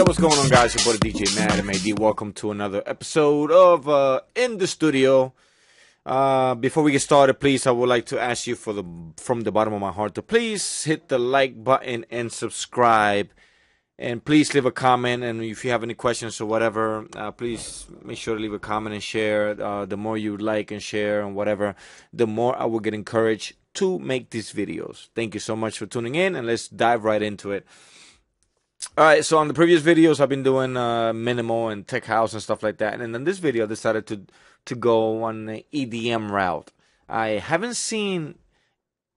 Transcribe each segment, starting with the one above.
Yo, what's going on, guys? Your boy DJ Mad MAD. Welcome to another episode of In the Studio. Before we get started, please, I would like to ask you from the bottom of my heart to please hit the like button and subscribe. And please leave a comment. And if you have any questions or whatever, please make sure to leave a comment and share. The more you like and share and whatever, the more I will get encouraged to make these videos. Thank you so much for tuning in, and let's dive right into it. Alright, so on the previous videos, I've been doing minimal and tech house and stuff like that. And in this video, I decided to go on the EDM route. I haven't seen,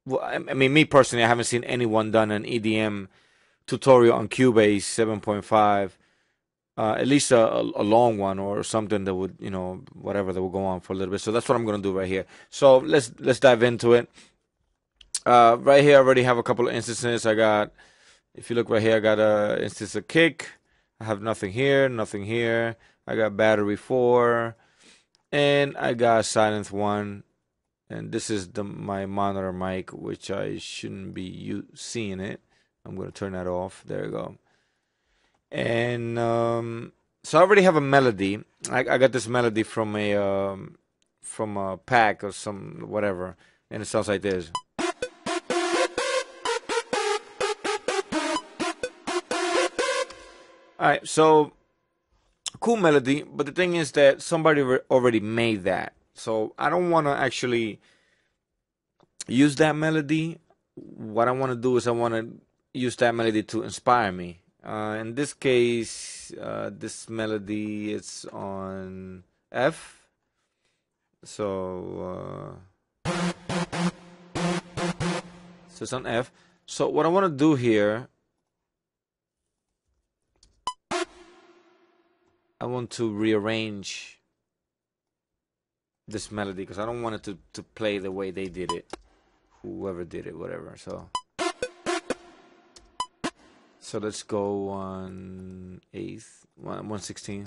well, I mean, me personally, I haven't seen anyone done an EDM tutorial on Cubase 7.5. At least a long one or something that would, whatever, that will go on for a little bit. So that's what I'm going to do right here. So let's dive into it. Right here, I already have a couple of instances. If you look right here, I got a instance of kick. I have nothing here, nothing here. I got battery 4, and I got silence 1. And this is my monitor mic, which I shouldn't be seeing it. I'm gonna turn that off. There you go. And so I already have a melody. I got this melody from a pack or some whatever, and it sounds like this. Alright, so cool melody, but the thing is that somebody already made that. So I don't want to actually use that melody. What I want to do is I want to use that melody to inspire me. In this case, this melody is on F. So it's on F. So what I want to do here, I want to rearrange this melody because I don't want it to play the way they did it, whoever did it, whatever. So let's go on 8th, 116.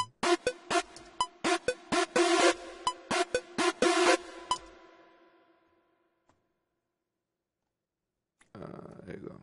There you go.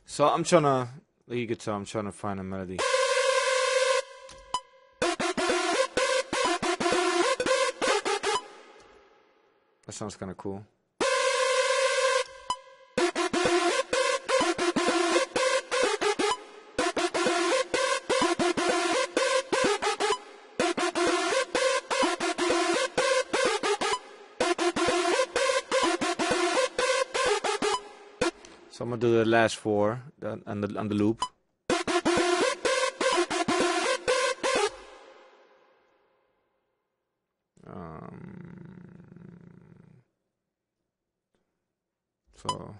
So I'm trying to, like you can tell, I'm trying to find a melody. That sounds kind of cool. So I'm gonna do the last 4 on the loop. So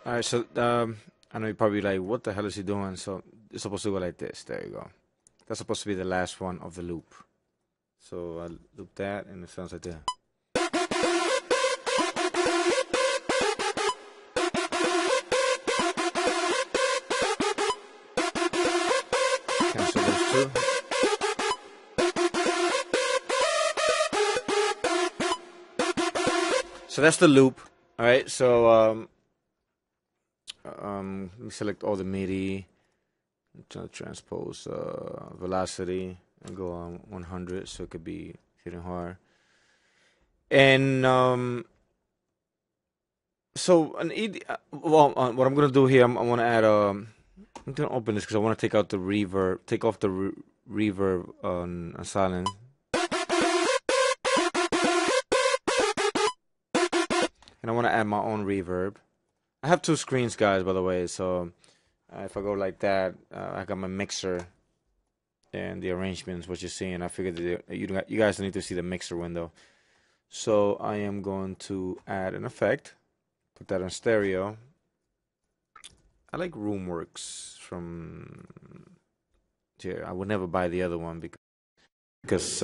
All right, so I know you're probably like, what the hell is he doing? So it's supposed to go like this. There you go. That's supposed to be the last one of the loop. So I loop that, and it sounds like that. Cancel those two. So that's the loop. All right. So let me select all the MIDI. Transpose velocity and go on 100, so it could be hitting hard. And so an ED. Well, what I'm gonna do here, I want to add I'm gonna open this because I want to take out the reverb, take off the reverb on silent. And I want to add my own reverb. I have two screens, guys, by the way. So if I go like that, I got my mixer and the arrangements, what you're seeing. I figured that you guys need to see the mixer window. So I am going to add an effect, put that on stereo. I like Roomworks from here. I would never buy the other one because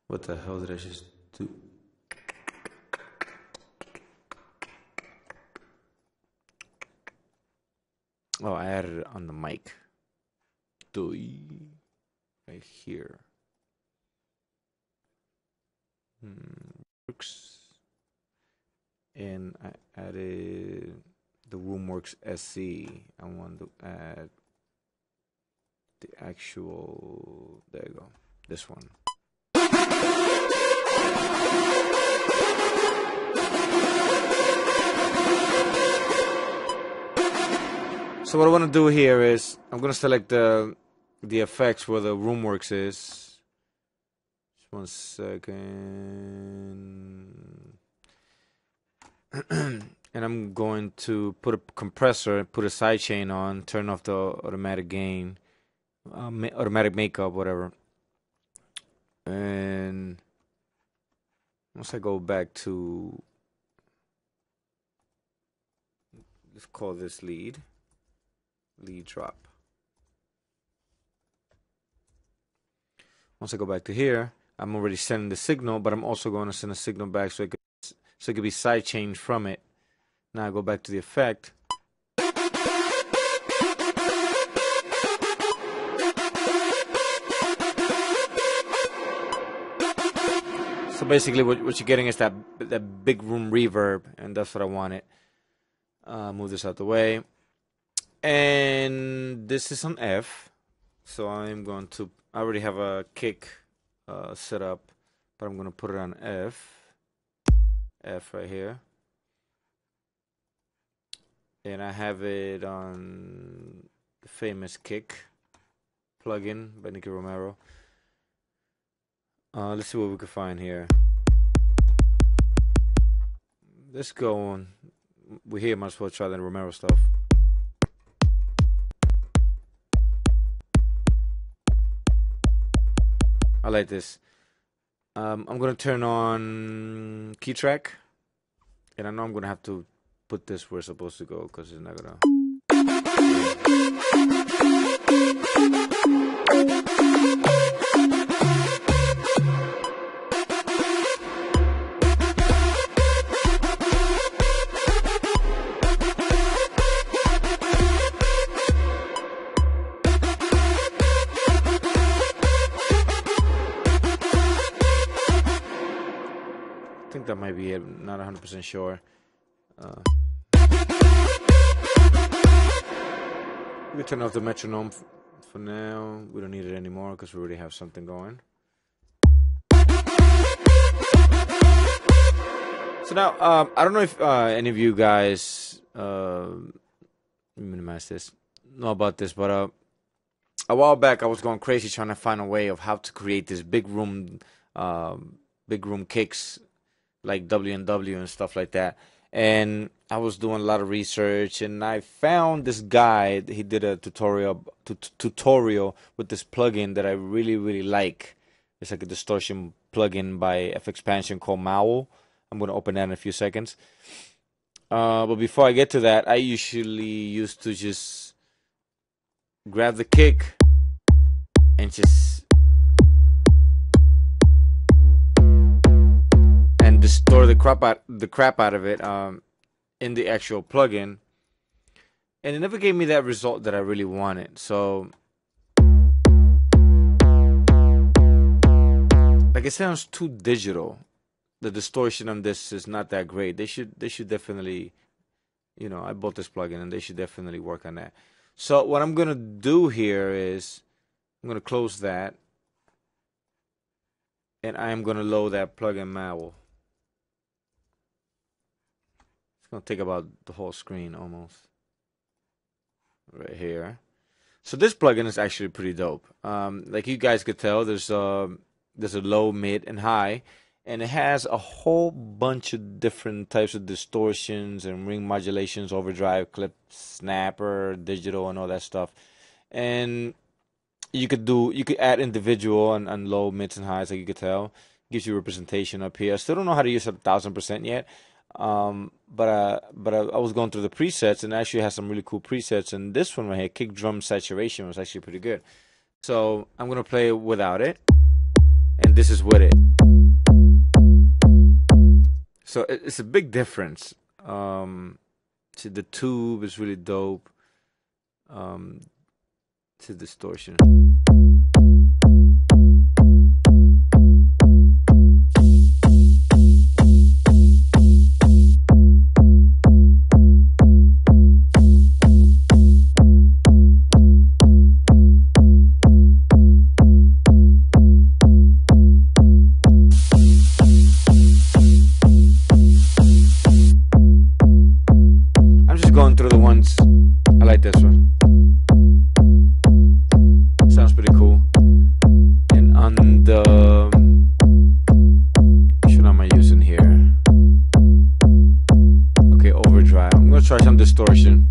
what the hell did I just do? Oh, I added it on the mic. Right here. Works. And I added the Roomworks SC. I want to add the actual, there you go, this one. So what I want to do here is I'm going to select the effects where the Roomworks is. Just 1 second. And I'm going to put a compressor, put a sidechain on, turn off the automatic gain, automatic makeup, whatever. And once I go back to, let's call this lead drop. Once I go back to here, I'm already sending the signal, but I'm also going to send a signal back so it could be sidechained from it. Now I go back to the effect. So basically what you're getting is that big room reverb, and that's what I wanted. Move this out the way. And this is on F. So I'm going to, I already have a kick set up, but I'm going to put it on F right here. And I have it on the famous kick plugin by Nicky Romero. Let's see what we can find here. Let's go on. We're here, might as well try the Romero stuff. I like this. I'm going to turn on key track. And I know I'm going to have to put this where it's supposed to go because it's not going to. I think that might be it. Not 100% sure. We turn off the metronome for now. We don't need it anymore because we already have something going. So now, I don't know if any of you guys minimize this, know about this, but a while back I was going crazy trying to find a way of how to create this big room kicks like W&W and stuff like that. And I was doing a lot of research, and I found this guy. He did a tutorial with this plugin that I really like. It's like a distortion plugin by FXpansion called Mowl. I'm going to open that in a few seconds. But before I get to that, I usually used to just grab the kick and just and distort the crap out of it in the actual plugin, and it never gave me that result that I really wanted. So like it sounds too digital. The distortion on this is not that great. They should definitely, I bought this plugin and they should definitely work on that. So what I'm gonna do here is I'm gonna close that and I am gonna load that plugin manual. It's gonna take about the whole screen almost. Right here. So this plugin is actually pretty dope. Like you guys could tell, there's a low, mid, and high, and it has a whole bunch of different types of distortions and ring modulations, overdrive, clip, snapper, digital, and all that stuff. And you could add individual and low, mids, and highs, like you could tell. Gives you representation up here. I still don't know how to use it 1000% yet. But I was going through the presets and actually has some really cool presets. And this one right here, kick drum saturation, was actually pretty good. So I'm gonna play it without it, and this is with it. So it's a big difference. See, the tube is really dope. To distortion. I'm just going through the ones. I like this one. Sounds pretty cool. And on the which one am I using here? Okay, overdrive. I'm gonna try some distortion.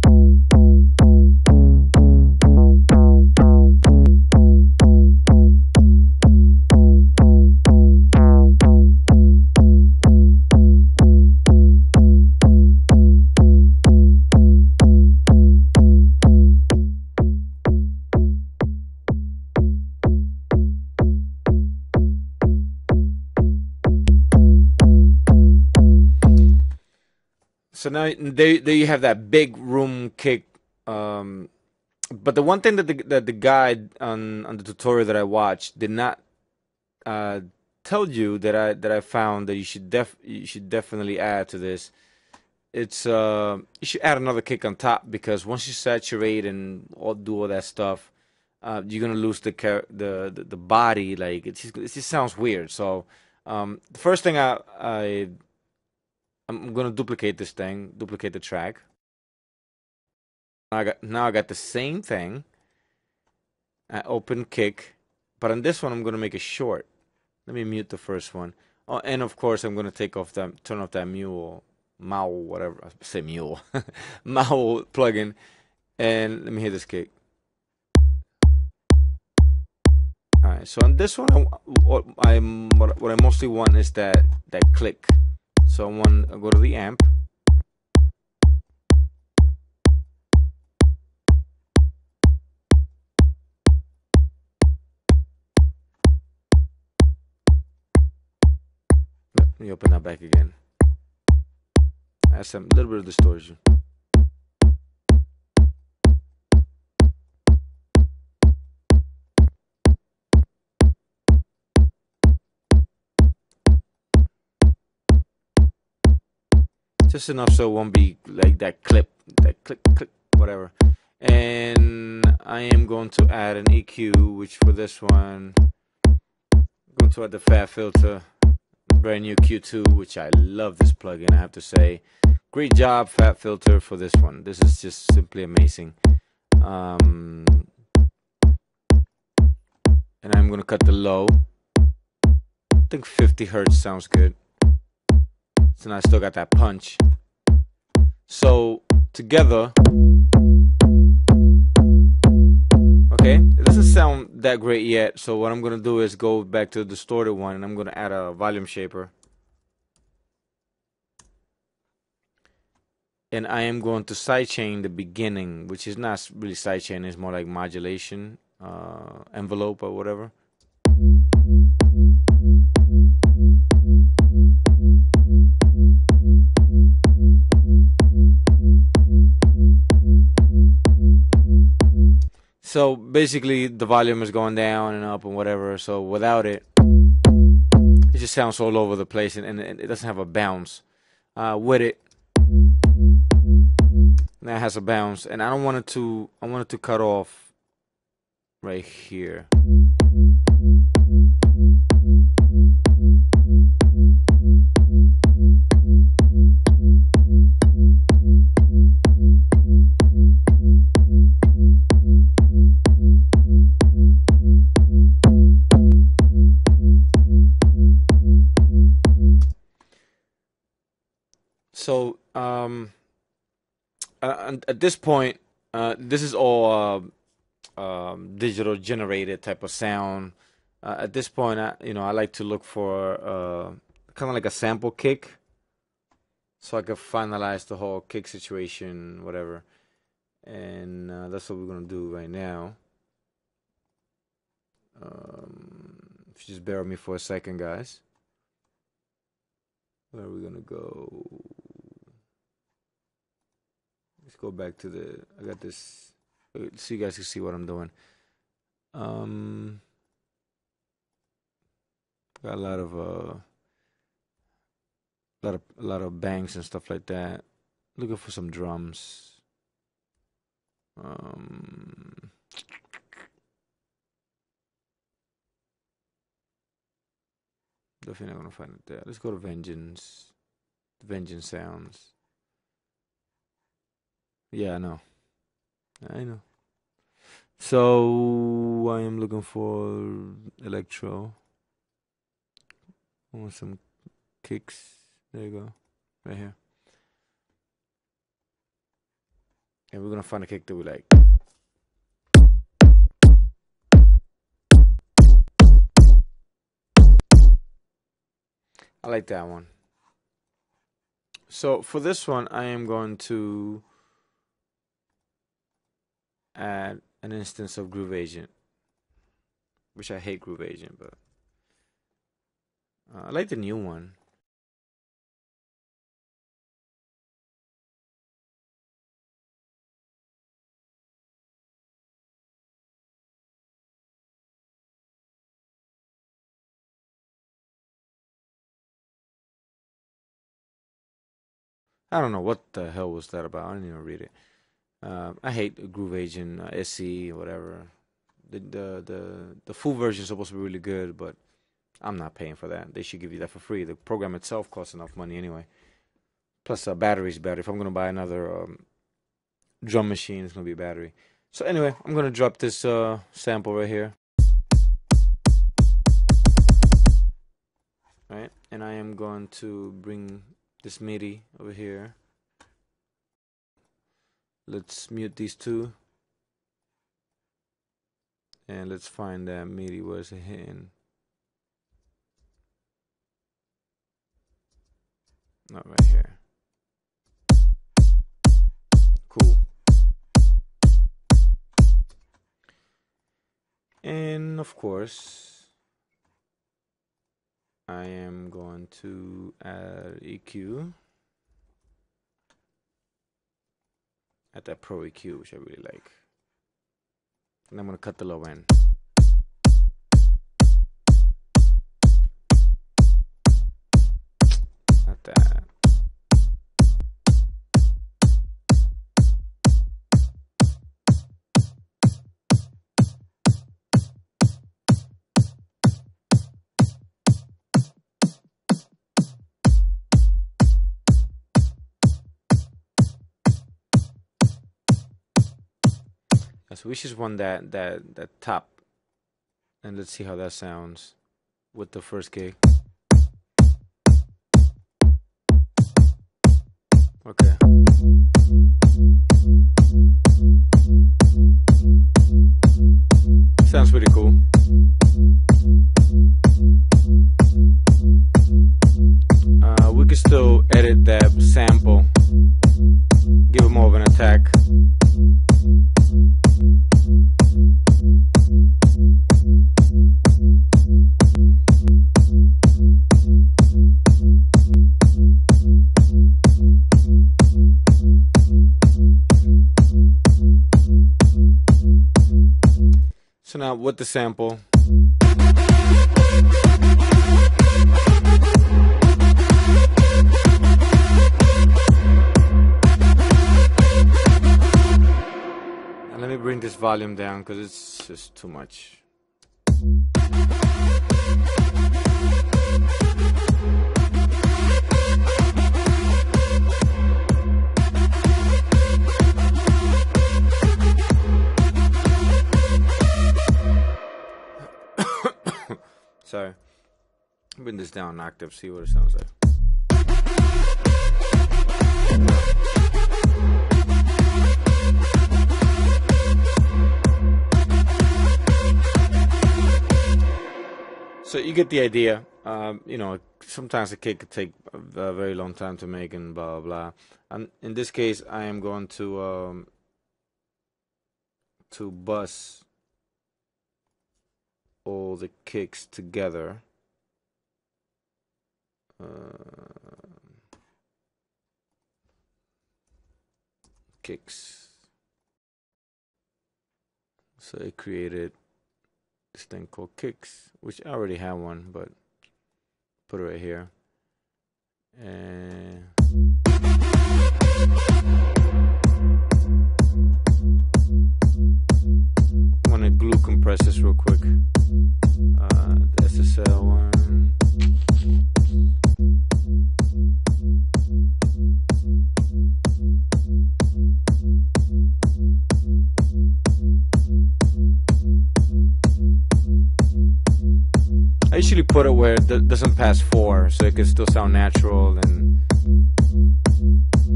So now there you have that big room kick. But the one thing that the guide on the tutorial that I watched did not tell you that I found that you should definitely add to this. It's you should add another kick on top, because once you saturate and do all that stuff, you're gonna lose the body. Like it just sounds weird. So the first thing I'm gonna duplicate this thing, duplicate the track. Now I got the same thing. I open kick, but on this one I'm gonna make it short. Let me mute the first one. Oh, and of course I'm gonna turn off that mule, whatever. I say mule, mule plugin, and let me hear this kick. All right. So on this one, what I mostly want is that click. So I go to the amp. Let me open that back again. Add some little bit of distortion. Just enough so it won't be like that click, whatever. And I am going to add an EQ, which for this one, I'm going to add the fat filter, brand new Q2, which I love this plugin, I have to say. Great job, fat filter, for this one. This is just simply amazing. And I'm going to cut the low. I think 50 hertz sounds good. So now I still got that punch. So together, okay, it doesn't sound that great yet. So what I'm gonna do is go back to the distorted one, and I'm gonna add a volume shaper. and I am going to sidechain the beginning, which is not really sidechain, it's more like modulation envelope or whatever. So basically the volume is going down and up and whatever, so without it, it just sounds all over the place, and it doesn't have a bounce. With it, now it has a bounce, and I want it to cut off right here. So at this point, this is all digital generated type of sound. At this point, I like to look for kind of like a sample kick, so I can finalize the whole kick situation, whatever. And that's what we're gonna do right now. If you just bear with me for a second, guys. Where are we gonna go? Let's go back to I got this, so you guys can see what I'm doing. Got a lot of bangs and stuff like that. Looking for some drums. Definitely not gonna find it there. Let's go to Vengeance. Vengeance sounds. Yeah, I know. So I am looking for electro. I want some kicks. There you go. Right here. And we're gonna find a kick that we like. I like that one. So for this one, I am going to add an instance of Groove Agent, which I hate Groove Agent, but I like the new one. I don't know what the hell was that about. I didn't even read it. I hate Groove Agent, SE, whatever. The full version is supposed to be really good, but I'm not paying for that. They should give you that for free. The program itself costs enough money anyway. Plus, battery's better. If I'm gonna buy another drum machine, it's gonna be battery. So anyway, I'm gonna drop this sample right here. Right, and I am going to bring this MIDI over here. Let's mute these two, and let's find that MIDI. Where's it hitting? Not right here. Cool. And of course, I am going to add EQ. At that Pro EQ, which I really like. And I'm going to cut the low end. Not that. So we just want that top, and let's see how that sounds with the first kick. Okay. Sounds pretty cool. We could still edit that sample So now with the sample, and let me bring this volume down because it's just too much. Sorry. Bring this down an octave, see what it sounds like. So you get the idea. You know, sometimes a kick could take a very long time to make and blah, blah, blah. And in this case, I am going to bus all the kicks together. Kicks. So it created this thing called kicks, which I already have one, but put it right here. And I want to glue compress this real quick. The SSL one. I usually put it where it doesn't pass 4, so it can still sound natural, and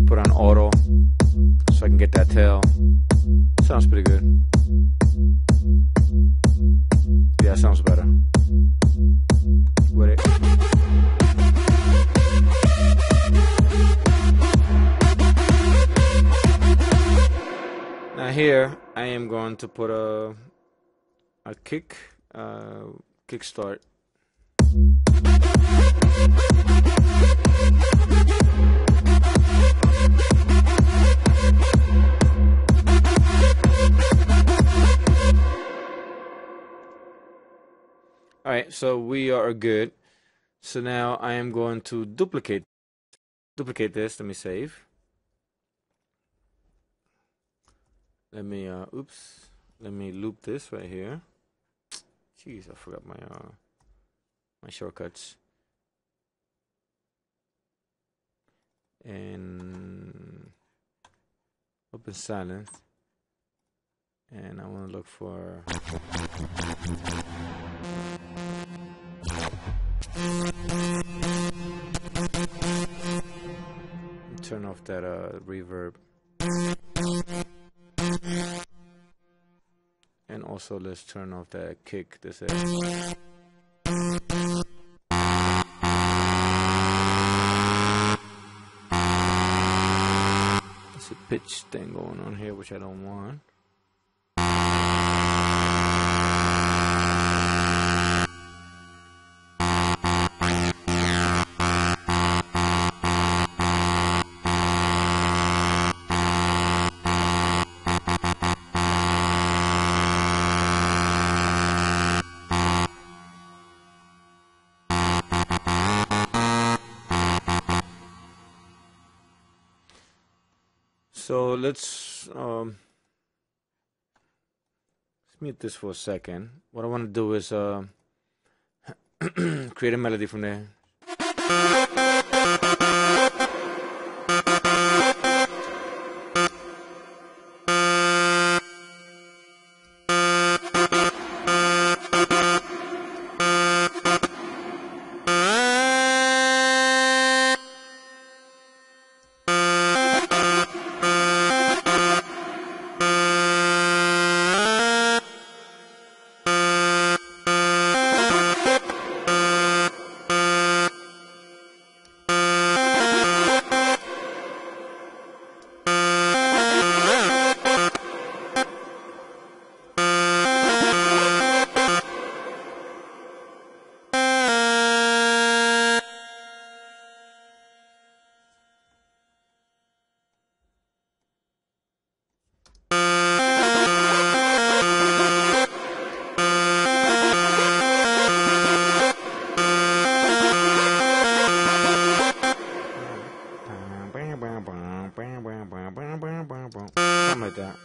put on auto so I can get that tail. Sounds pretty good. Yeah, sounds better. With it. Now here I am going to put a kick start. Alright, so we are good. So now I am going to duplicate this. Let me save. Let me let me loop this right here. Jeez, I forgot my my shortcuts. And open silence. And I want to look for turn off that reverb. And also let's turn off that kick. This is there's a pitch thing going on here which I don't want. So let's mute this for a second. What I want to do is create a melody from there. like that.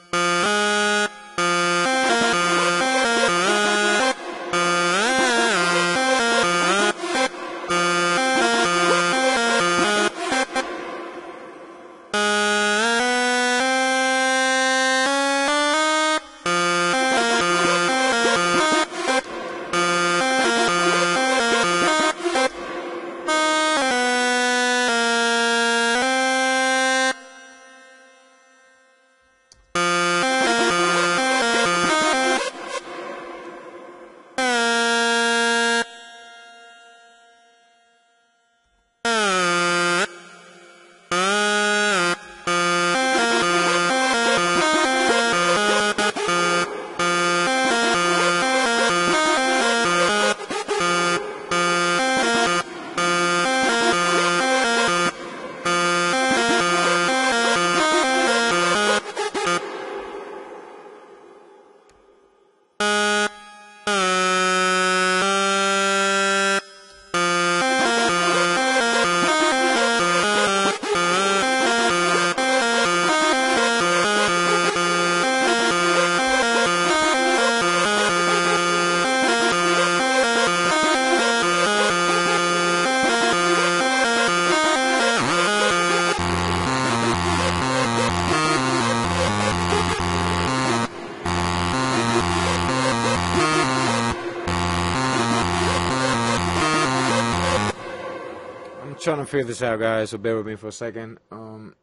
Trying to figure this out, guys, so bear with me for a second. Turn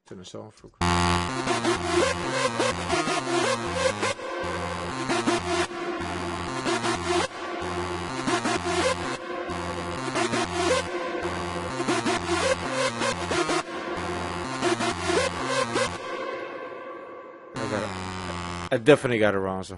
this off. I definitely got it wrong, so.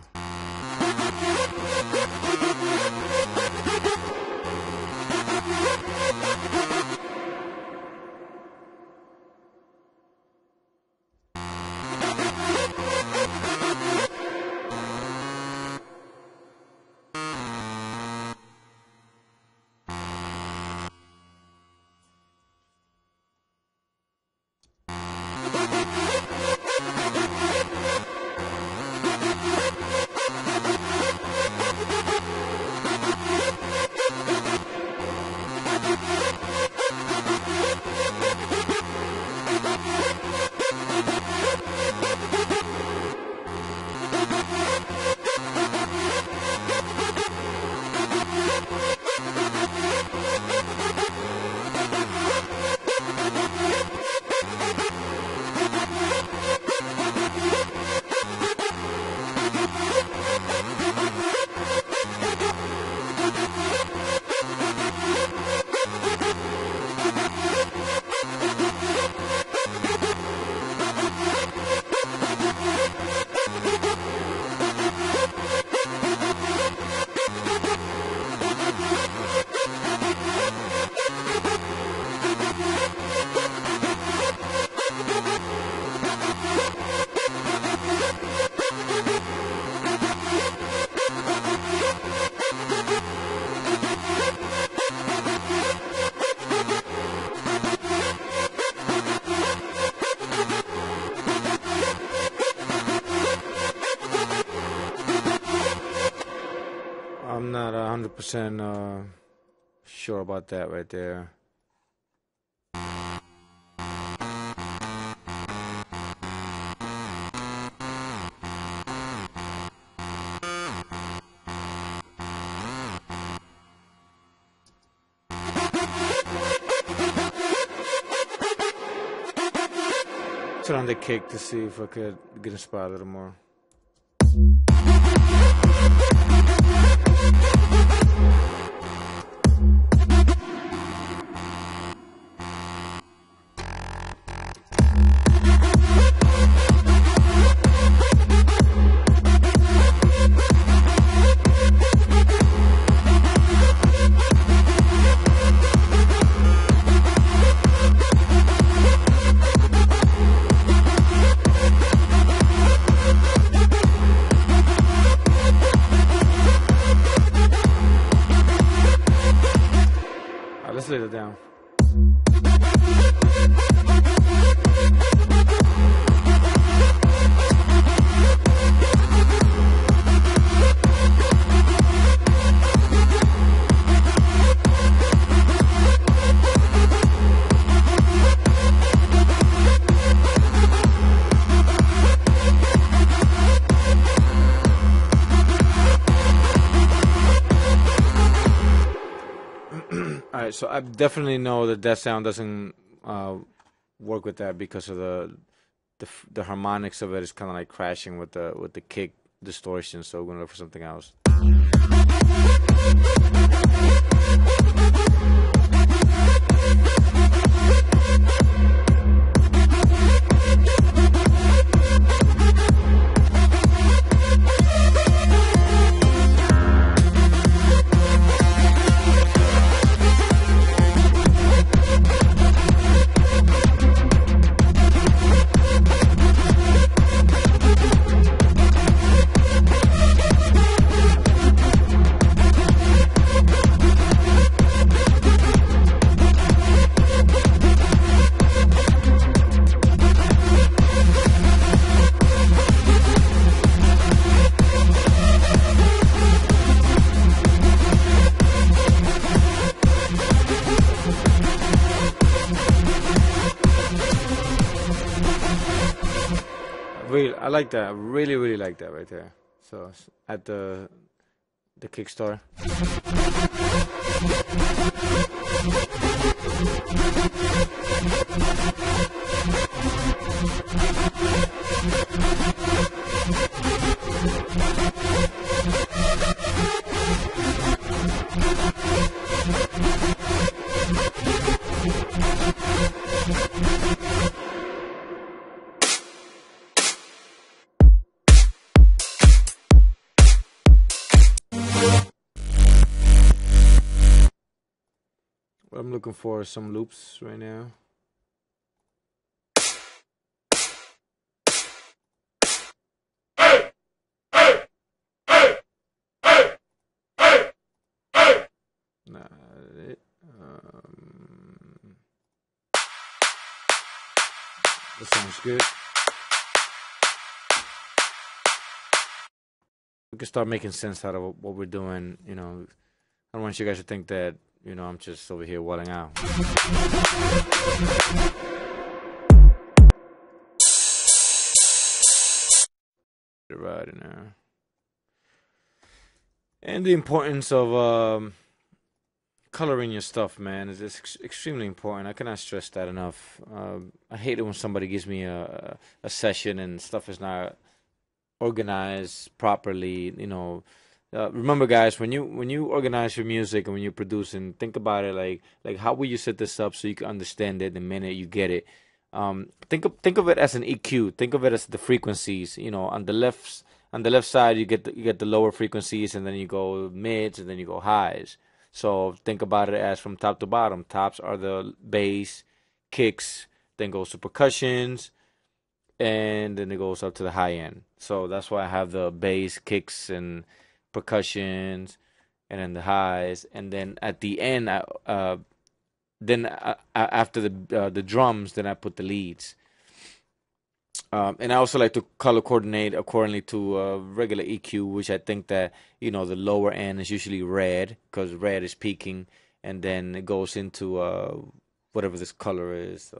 I'm not 100% sure about that right there. Turn on the kick to see if I could get inspired a little more. Right, so I definitely know that that sound doesn't work with that because of the harmonics of it is kind of like crashing with the kick distortion. So we're gonna look for something else. I like that. Really, really like that right there. So at the Kickstarter. I'm looking for some loops right now. Not it. That sounds good. We can start making sense out of what we're doing. You know, I don't want you guys to think that, you know, I'm just over here walling out. Right in there. And the importance of coloring your stuff, man, is extremely important. I cannot stress that enough. I hate it when somebody gives me a session and stuff is not organized properly. You know, remember, guys, when you organize your music and when you're producing, think about it like how will you set this up so you can understand it the minute you get it. Think of it as an EQ. Think of it as the frequencies. You know, on the left side you get the lower frequencies, and then you go mids, and then you go highs. So think about it as from top to bottom. Tops are the bass, kicks, then goes to percussions, and then it goes up to the high end. So that's why I have the bass, kicks, and percussions, and then the highs, and then at the end, after the drums, then I put the leads. And I also like to color coordinate accordingly to regular EQ, which I think that, you know, the lower end is usually red because red is peaking, and then it goes into whatever this color is,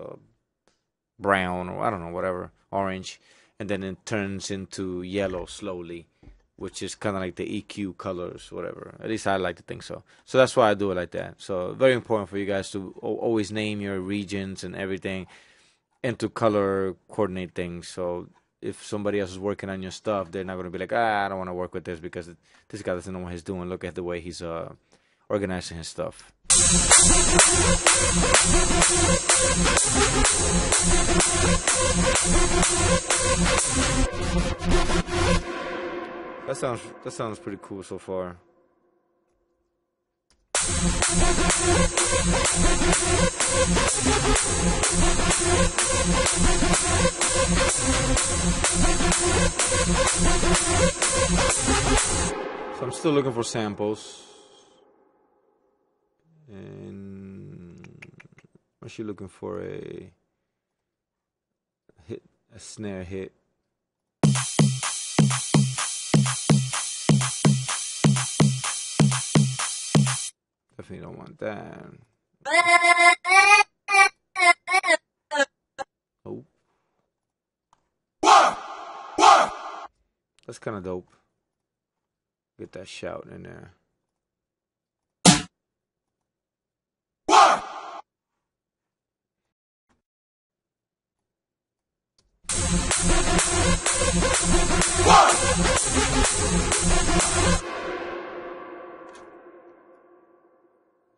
brown, or I don't know, whatever, orange, and then it turns into yellow slowly, which is kind of like the EQ colors, whatever. At least I like to think so. So that's why I do it like that. So very important for you guys to always name your regions and everything, and to color coordinate things. So if somebody else is working on your stuff, they're not going to be like, I don't want to work with this because this guy doesn't know what he's doing. Look at the way he's organizing his stuff. That sounds pretty cool so far. So I'm still looking for samples. And I'm actually looking for a snare hit. Definitely don't want that. Oh. That's kind of dope. Get that shout in there.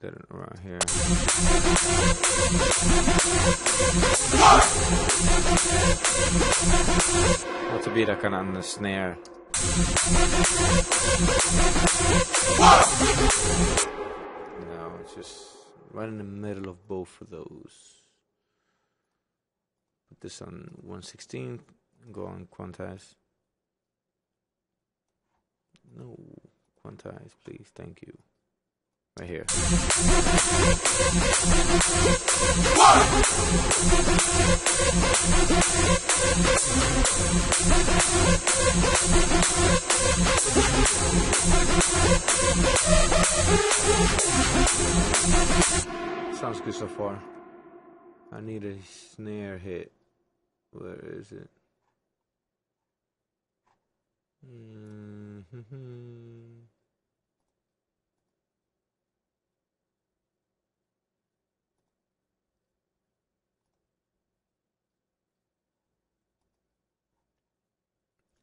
Get it around here. What's a beat I can on the snare? No, it's just right in the middle of both of those. Put this on 1/16 and go on quantize. No, quantize, please. Thank you. Right here. Sounds good so far. I need a snare hit. Where is it?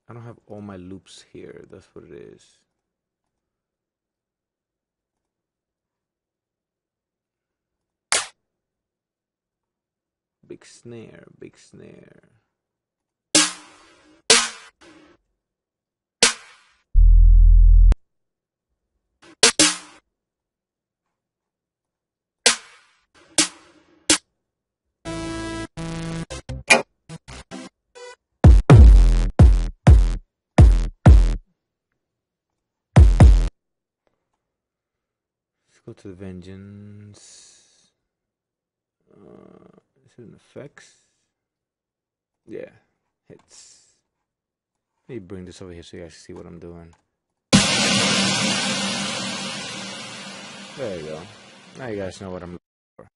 I don't have all my loops here. That's what it is. Big snare, big snare. Go to the Vengeance. Is it in effects? Yeah, hits. Let me bring this over here so you guys see what I'm doing. There you go. Now you guys know what I'm looking for.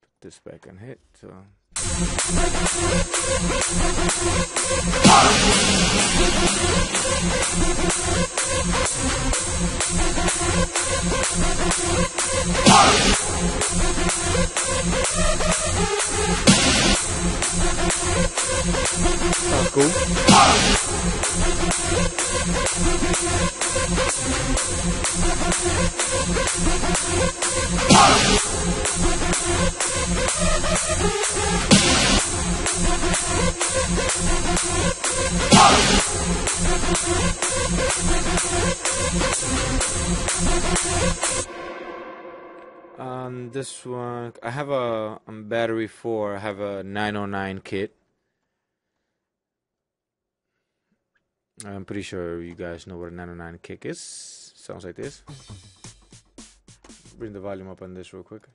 Put this back and hit. So. Sounds cool. This one, I have a on battery 4. I have a 909 kit. I'm pretty sure you guys know what a 909 kick is. Sounds like this. Bring the volume up on this real quick.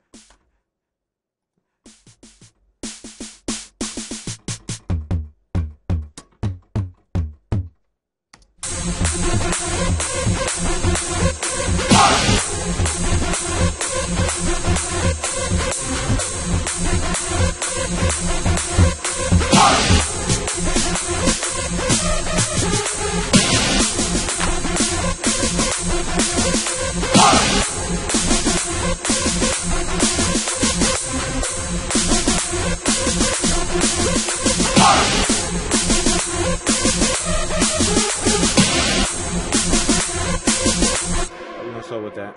With that.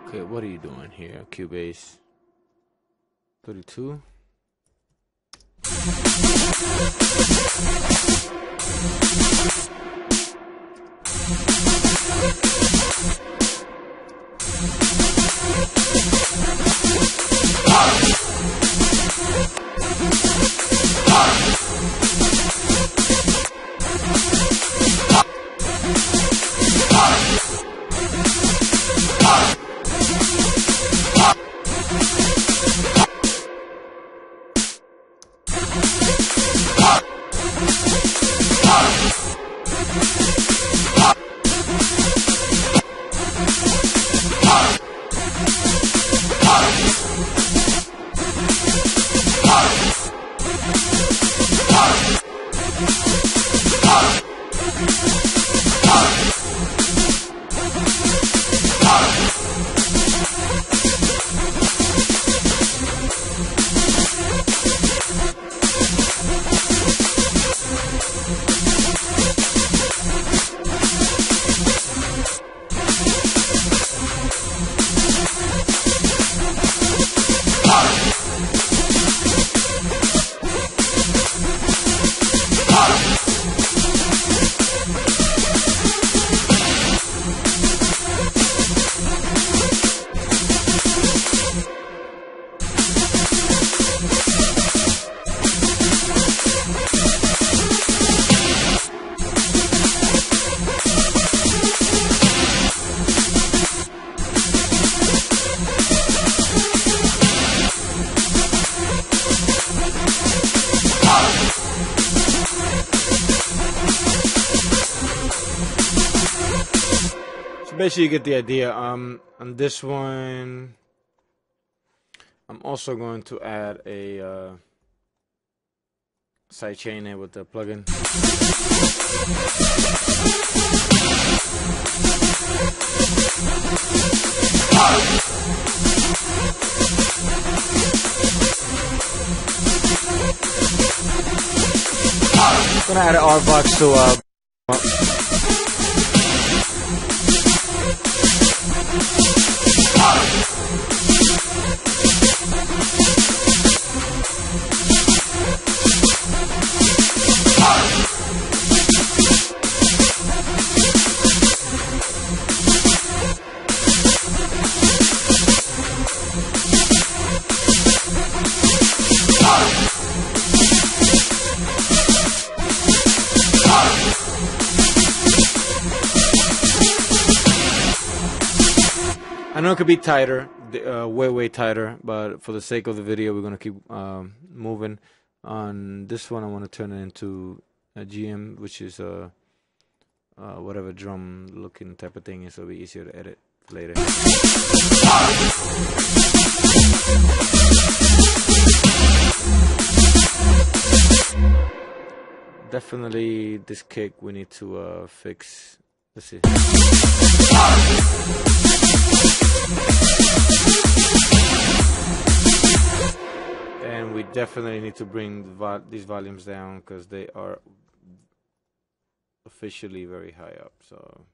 Okay, what are you doing here, Cubase? 32. Basically, you get the idea. On this one, I'm also going to add a sidechain here with the plugin. I'm gonna add an RVox to I know it could be tighter, way tighter, but for the sake of the video, we're gonna keep moving. On this one, I want to turn it into a GM, which is whatever drum looking type of thing is, so it'll be easier to edit later. Definitely this kick we need to fix. Let's see. And we definitely need to bring these volumes down because they are officially very high up. So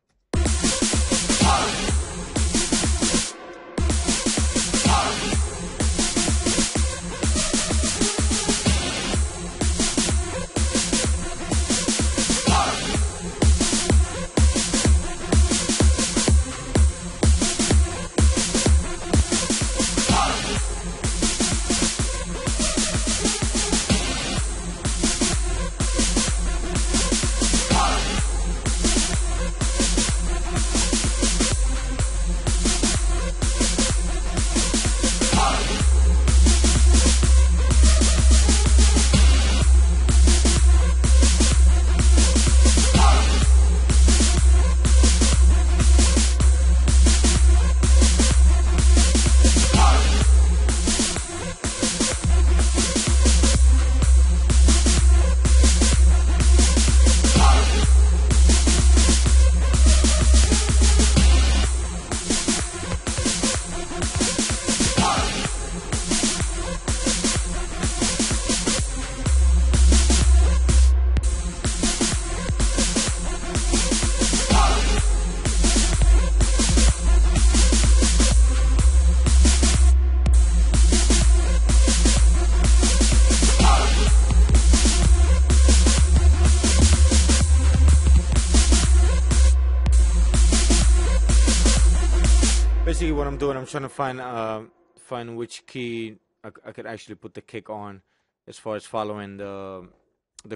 basically what I'm doing, I'm trying to find which key I could actually put the kick on, as far as following the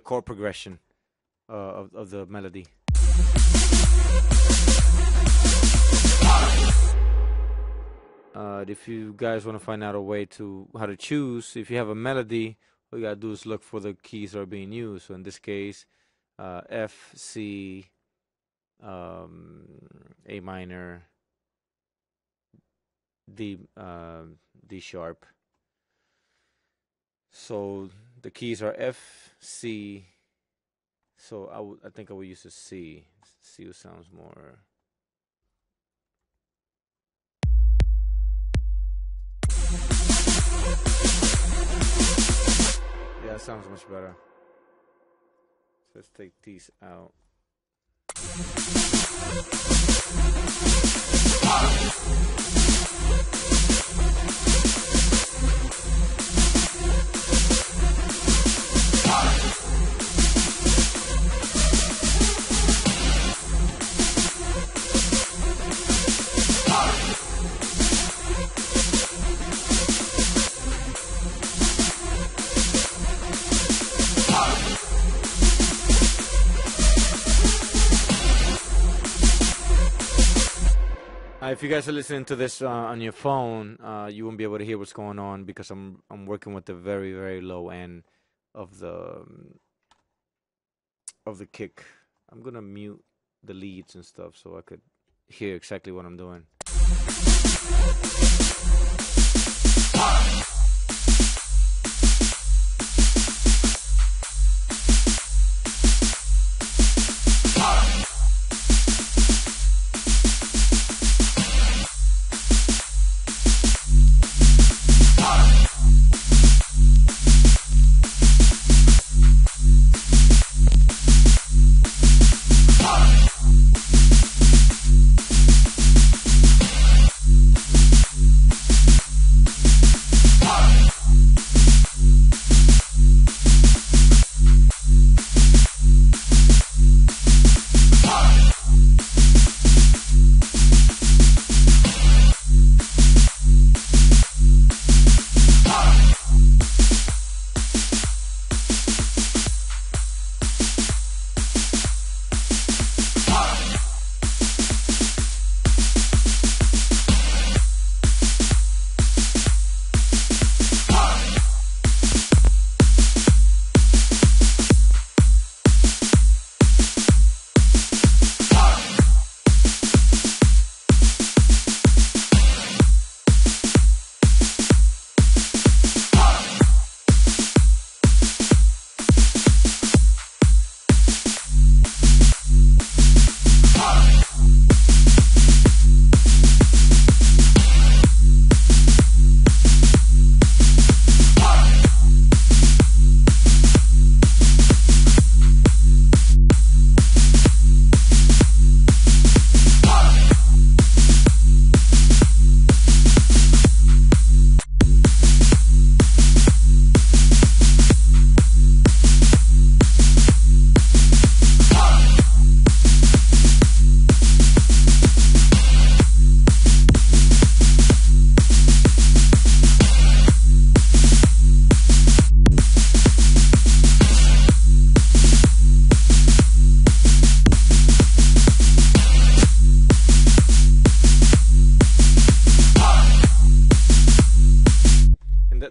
chord progression of the melody. If you guys want to find out a way to how to choose, if you have a melody, all you gotta do is look for the keys that are being used. So in this case, F, C, A minor, D sharp. So the keys are F, C. So I think I will use a C. C sounds more. Yeah, it sounds much better. So let's take these out. If you guys are listening to this on your phone, you won't be able to hear what's going on because I'm working with the very, very low end of the kick. I'm gonna mute the leads and stuff so I could hear exactly what I'm doing.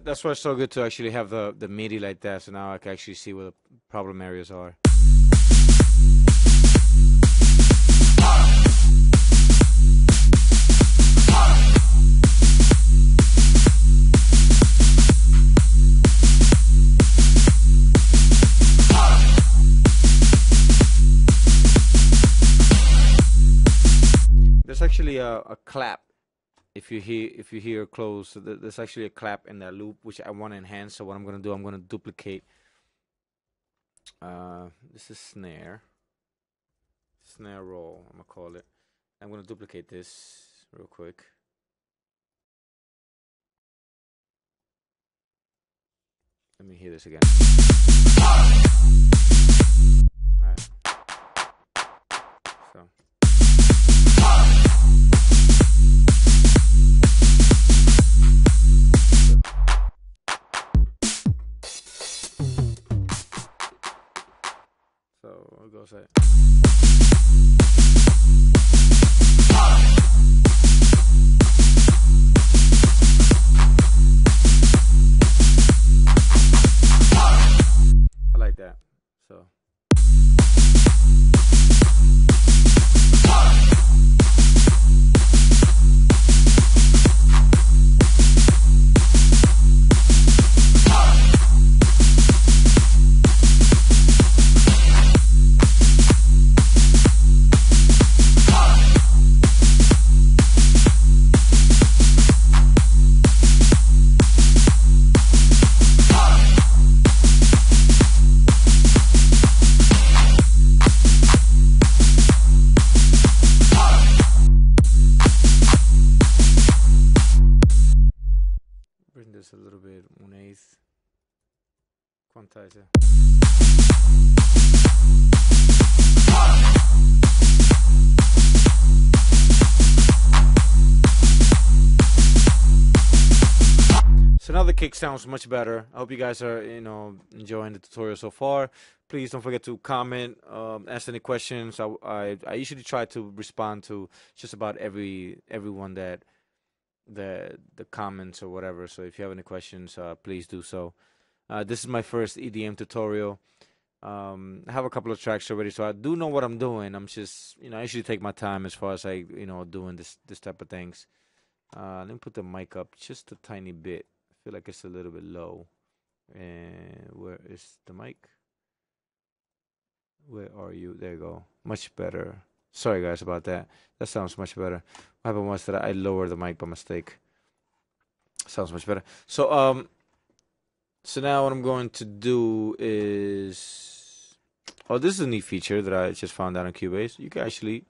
That's why it's so good to actually have the MIDI like that, so now I can actually see where the problem areas are. There's actually a clap. If you hear close, there's actually a clap in that loop which I want to enhance. So what I'm gonna do, I'm gonna duplicate. This is snare roll. I'm gonna call it. I'm gonna duplicate this real quick. Let me hear this again. All right. So. So it goes like. I like that. So. this a little bit, 1/8. Quantizer. So now the kick sounds much better. I hope you guys are, enjoying the tutorial so far. Please don't forget to comment, ask any questions. I usually try to respond to just about everyone that the comments or whatever. So if you have any questions, please do so. This is my first EDM tutorial. I have a couple of tracks already, so I do know what I'm doing. I'm just, I usually take my time as far as doing this type of things. Let me put the mic up just a tiny bit. I feel like it's a little bit low. And where is the mic? Where are you? There you go. Much better. Sorry guys about that. That sounds much better. What happened was that I lowered the mic by mistake. Sounds much better. So so now what I'm going to do is, this is a neat feature that I just found out on Cubase. You can actually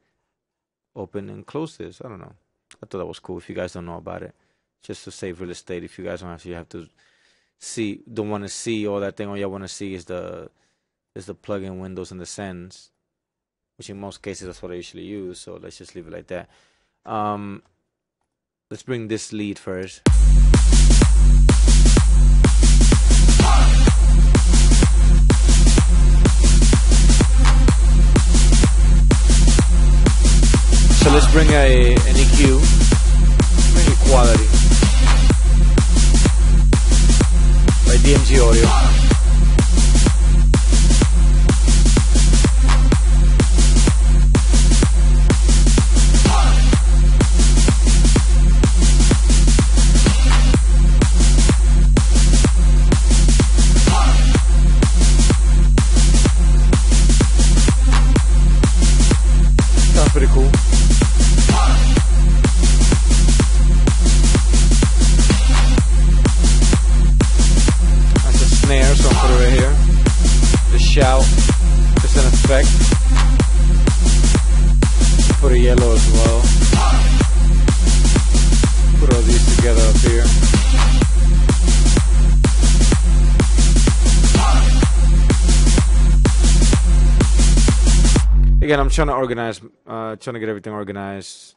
open and close this. I don't know. I thought that was cool. If you guys don't know about it, just to save real estate. If you guys don't actually have to don't want to see all that thing. All you want to see is the plugin windows and the sends, which in most cases that's what I usually use. So let's just leave it like that. Let's bring this lead first. So let's bring an EQ, bring equality by DMG Audio. Sounds pretty cool. Snare, so I'll put it right here. The shout is an effect. Put a yellow as well. Put all these together up here. Again, I'm trying to organize, trying to get everything organized.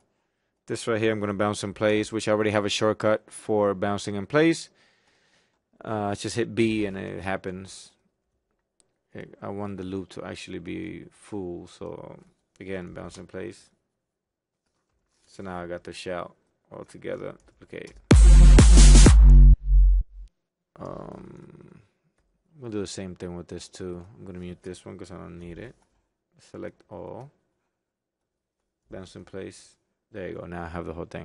This right here, I'm going to bounce in place, which I already have a shortcut for bouncing in place. Just hit B and it happens. I want the loop to actually be full, so again, bounce in place. So now I got the shout all together. Okay. We'll do the same thing with this too. I'm gonna mute this one because I don't need it. Select all. Bounce in place. There you go. Now I have the whole thing.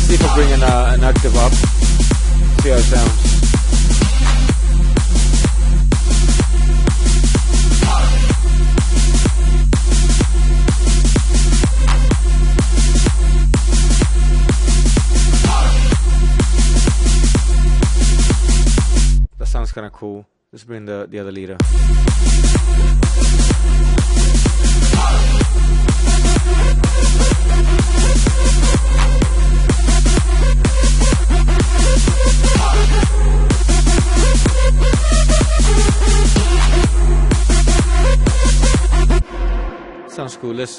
See if I bring an octave up. See how it sounds. That sounds kind of cool. Let's bring the other leader. Sounds cool. Let's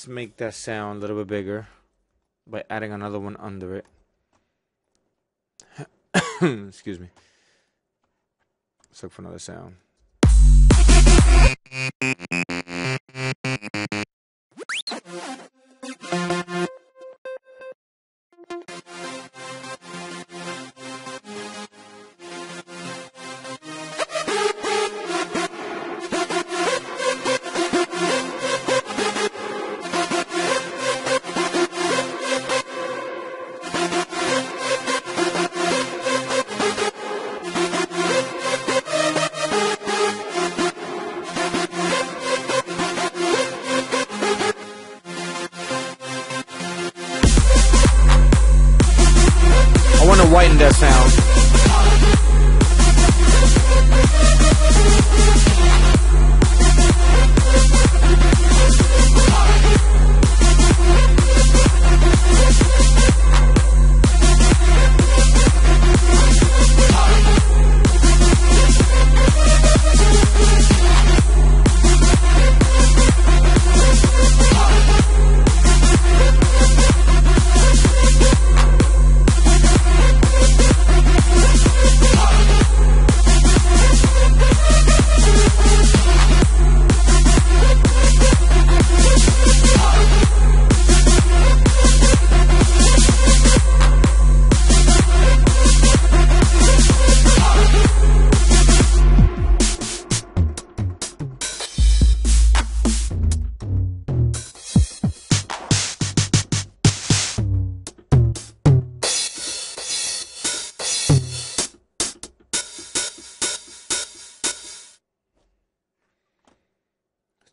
make that sound a little bit bigger by adding another one under it. Excuse me. Let's look for another sound.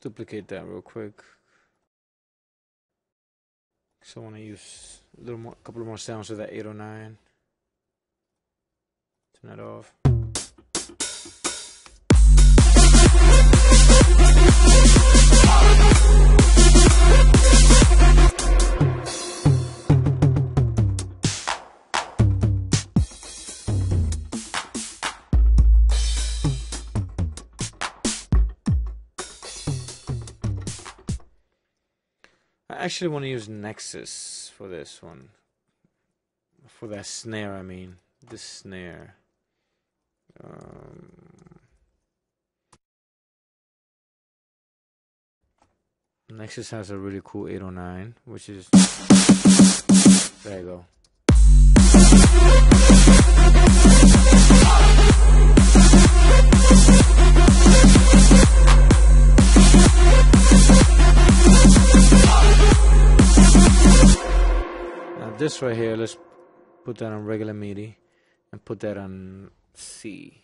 duplicate that real quick. So I want to use a little more, couple of more sounds of that 809. Turn that off. I actually want to use Nexus for this one. For that snare, I mean. This snare. Nexus has a really cool 809, which is... There you go. This right here, let's put that on regular MIDI and put that on C.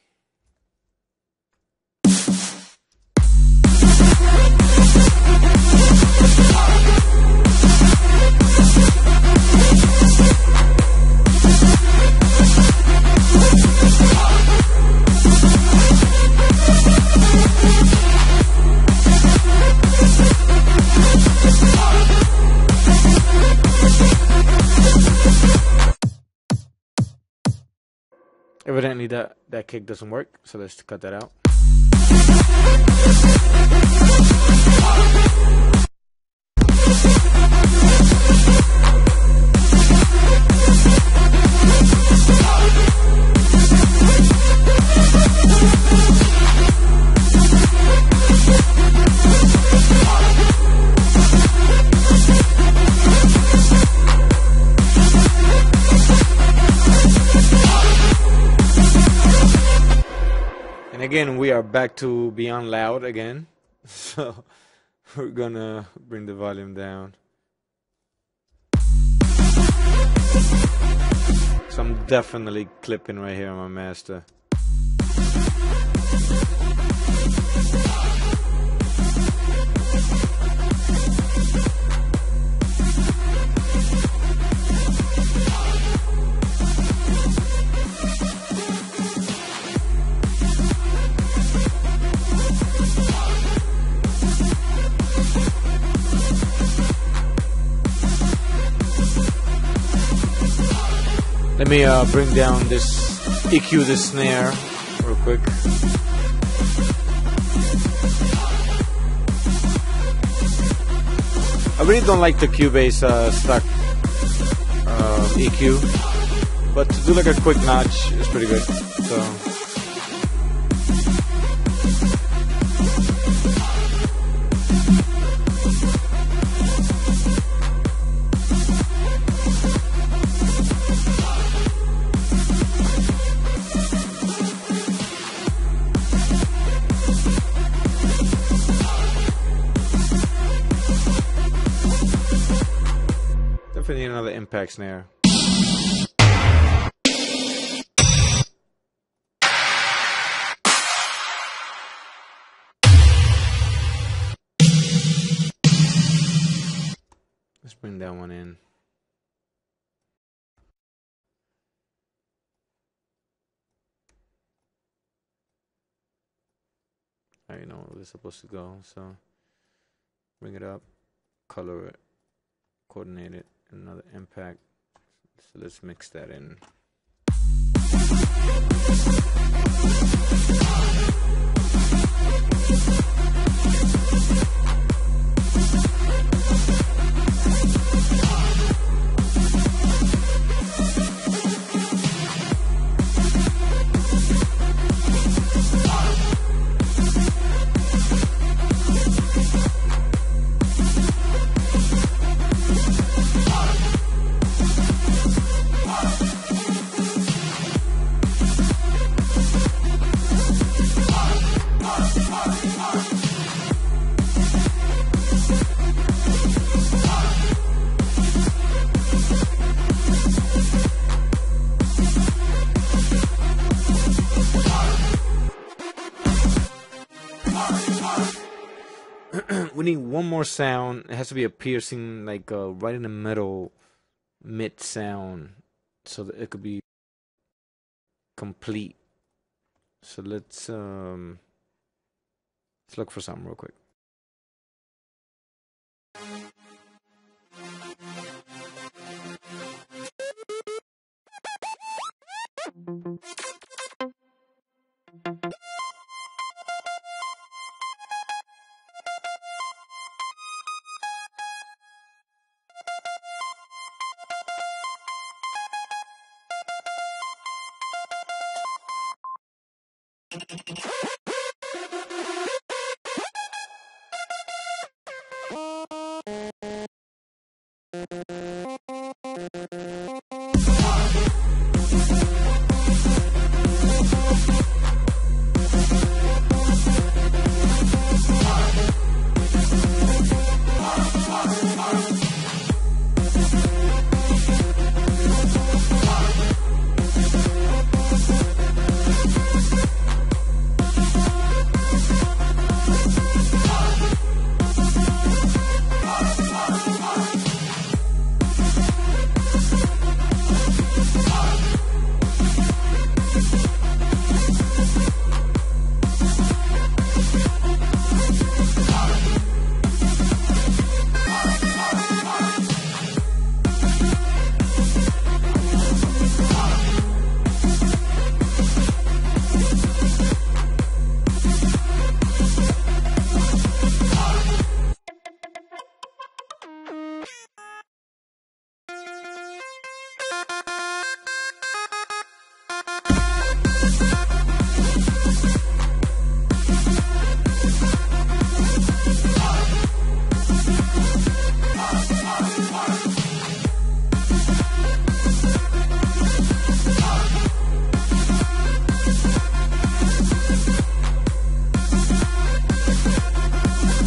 Evidently that kick doesn't work, so let's cut that out. Again, we are back to beyond loud again, so we're gonna bring the volume down. So I'm definitely clipping right here on my master. Let me bring down this EQ, this snare, real quick. I really don't like the Cubase stock EQ, but to do like a quick notch is pretty good. So. Definitely need another impact snare. Let's bring that one in. I already know where it's supposed to go, so bring it up, color it, coordinate it, another impact. So let's mix that in. we need one more sound. It has to be a piercing, like right in the middle, mid sound, so that it could be complete. So let's look for something real quick.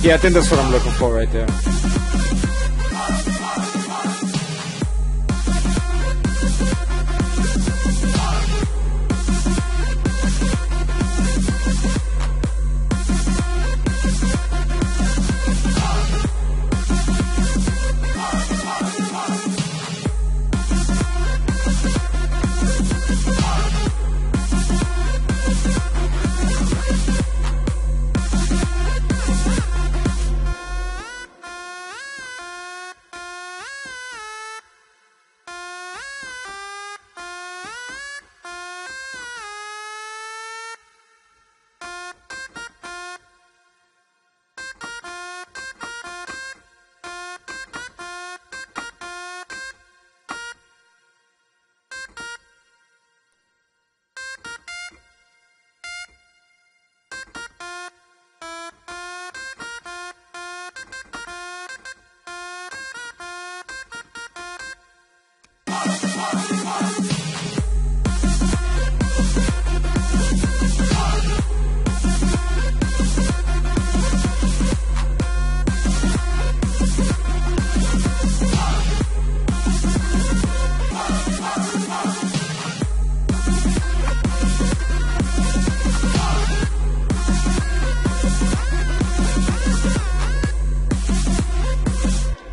Yeah, I think that's what I'm looking for right there.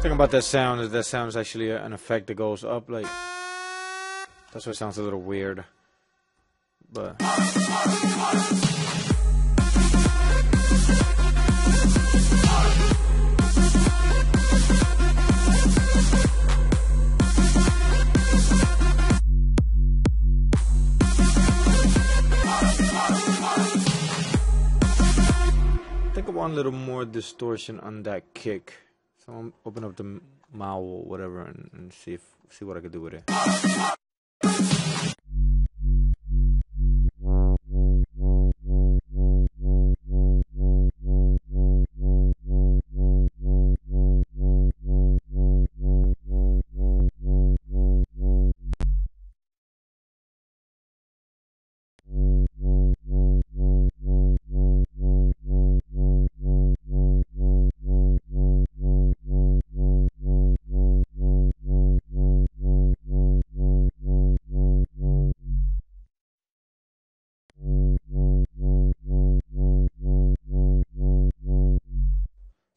Thing about that sound is actually an effect that goes up, like that's why it sounds a little weird. But I think I want a little more distortion on that kick. So I'm open up the mouth or whatever and see what I can do with it.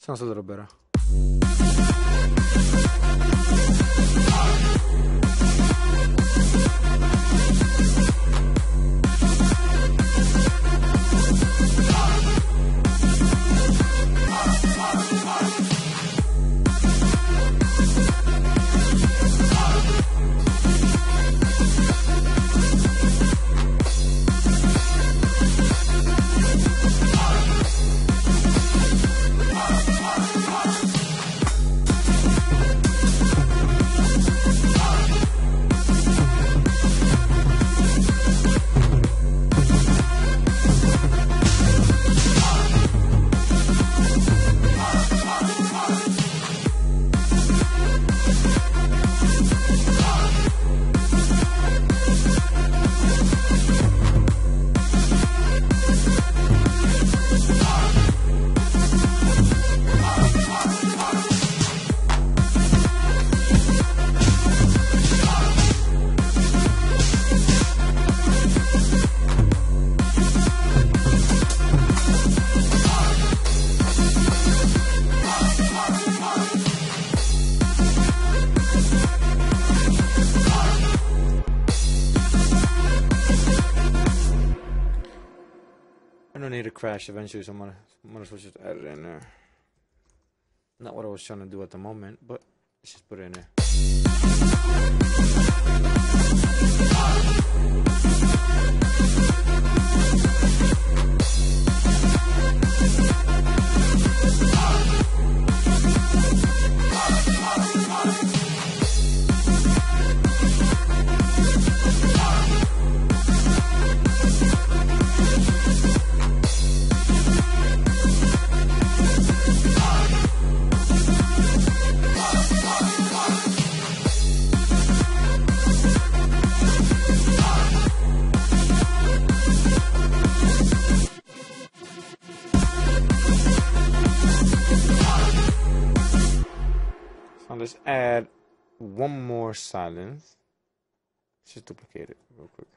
Sounds a little better. I don't need a crash eventually, so I'm gonna just add it in there. Not what I was trying to do at the moment, but let's just put it in there. So let's add one more silence. Let's just duplicate it real quick.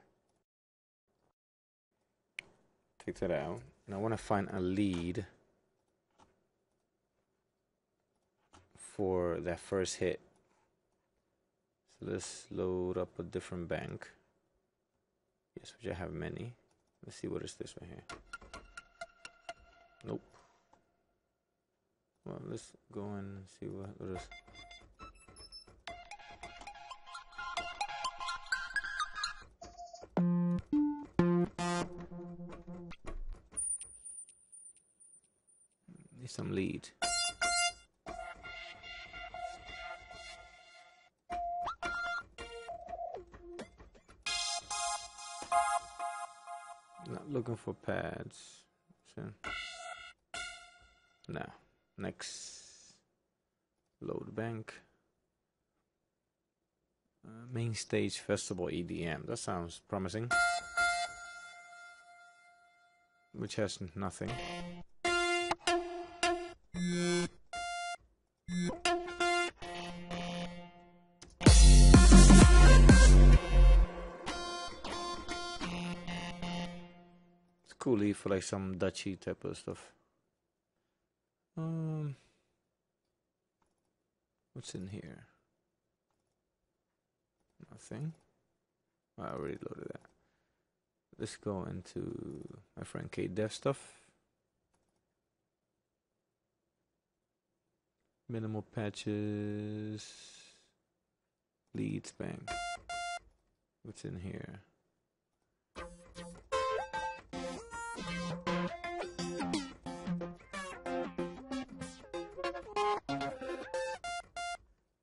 Take that out. And I want to find a lead for that first hit. So let's load up a different bank. Yes, which I have many. Let's see what is this right here. Nope. Well, let's go and see what is. Need some lead. Not looking for pads. So, no. Next, load bank. Main stage festival EDM. That sounds promising. Which has nothing. It's cool for like some Dutchy type of stuff. What's in here? Nothing. I already loaded that. Let's go into my friend K Dev stuff. Minimal patches. Leads bank. What's in here?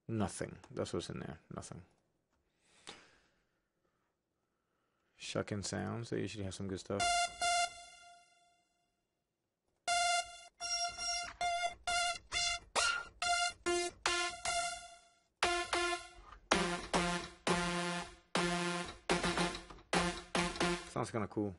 Nothing. That's what's in there. Nothing. Shocking sounds. They usually have some good stuff. Sounds kind of cool.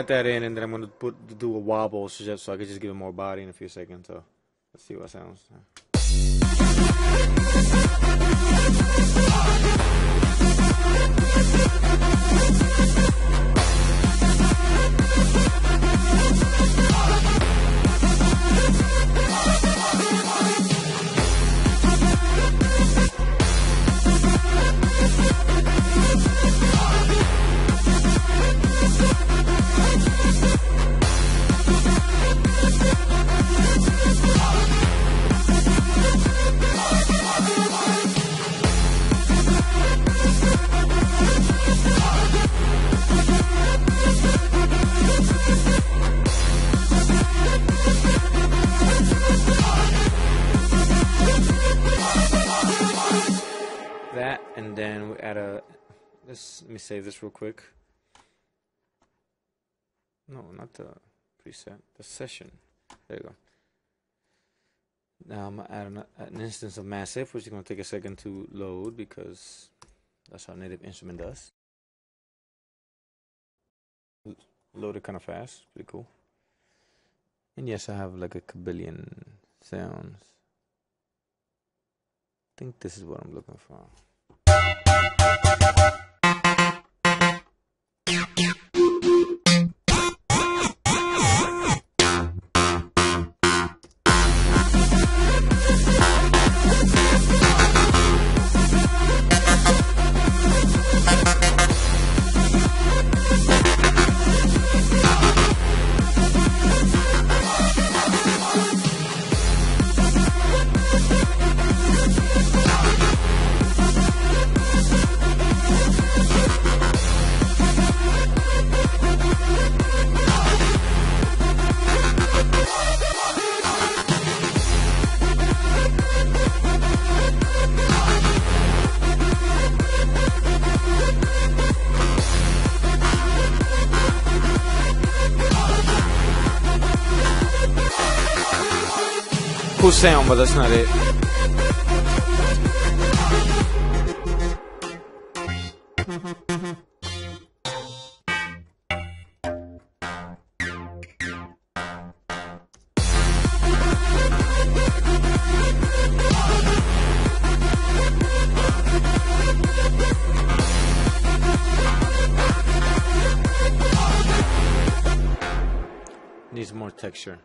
that in, and then I'm gonna do a wobble so I can just give it more body in a few seconds. So let's see what it sounds. That, and then we add a, let me save this real quick. No, not the preset, the session. There you go. Now I'm gonna add an instance of Massive, which is gonna take a second to load because that's how Native Instrument does. Loaded kind of fast, pretty cool. And yes, I have like a kabillion sounds. I think this is what I'm looking for. Cool sound, but that's not it. Needs more texture.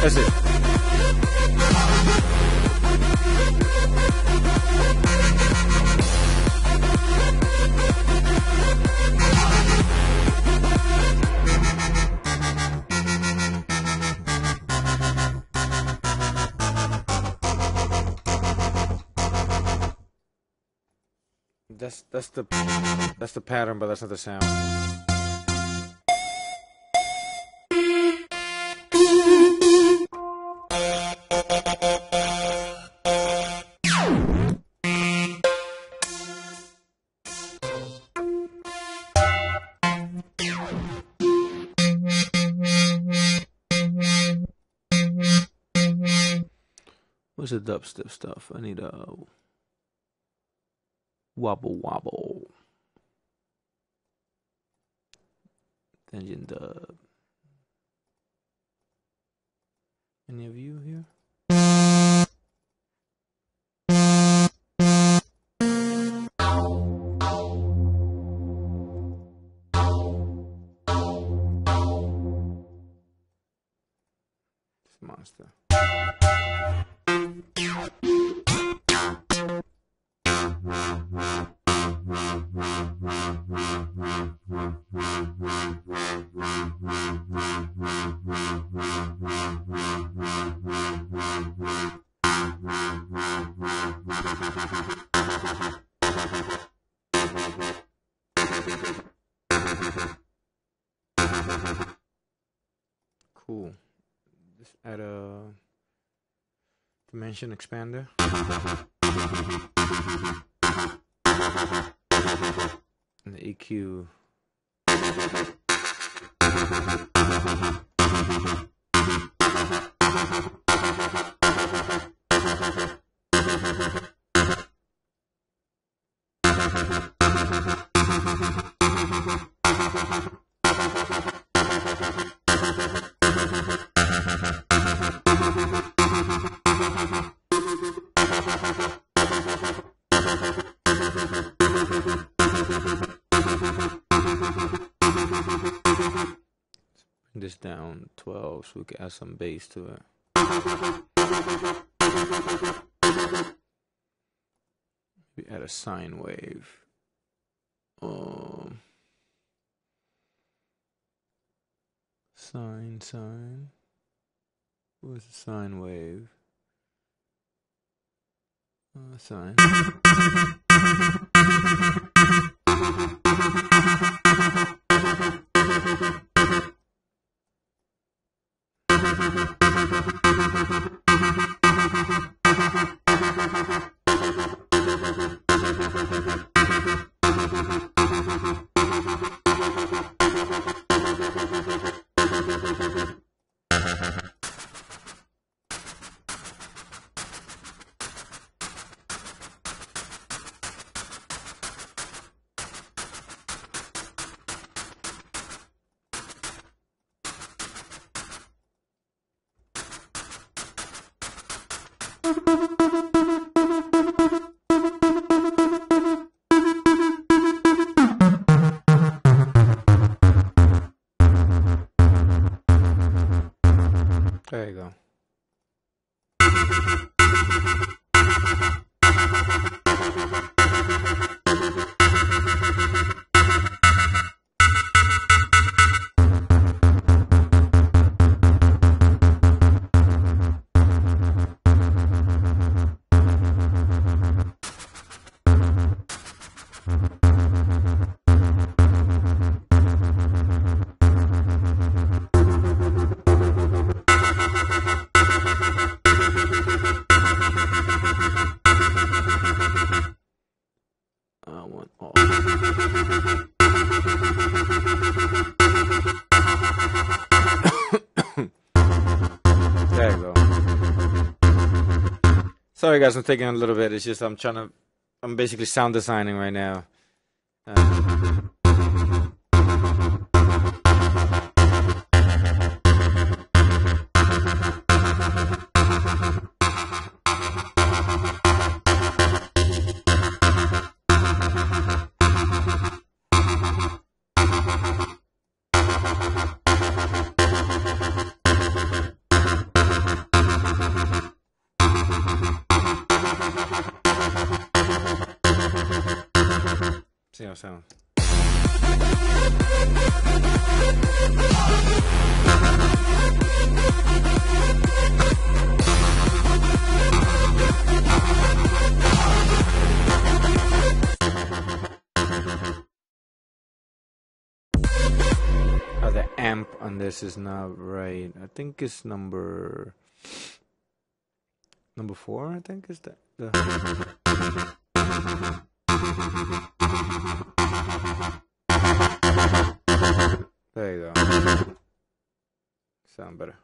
That's it. that's the pattern, but that's not the sound. What's the dubstep stuff? I need a wobble wobble. Engine dub. Any of you here? This monster. Cool. Just add a dimension expander. And the EQ. Bring this down 12 so we can add some bass to it. Maybe add a sine wave. Sine. Where's the sine wave? Sine. There you go. There you go. Sorry guys, I'm taking a little bit. It's just I'm basically sound designing right now. See how it sounds. amp on this is not right. I think it's number 4. I think is the there you go. Sound better.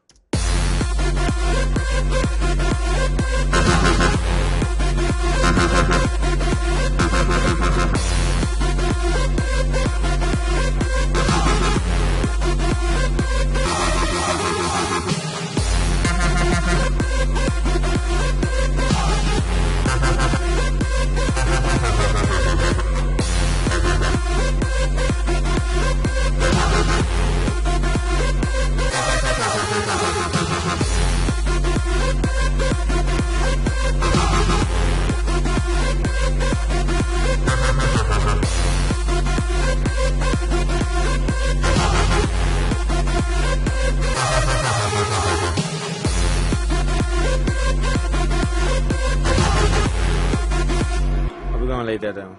We're gonna lay that down.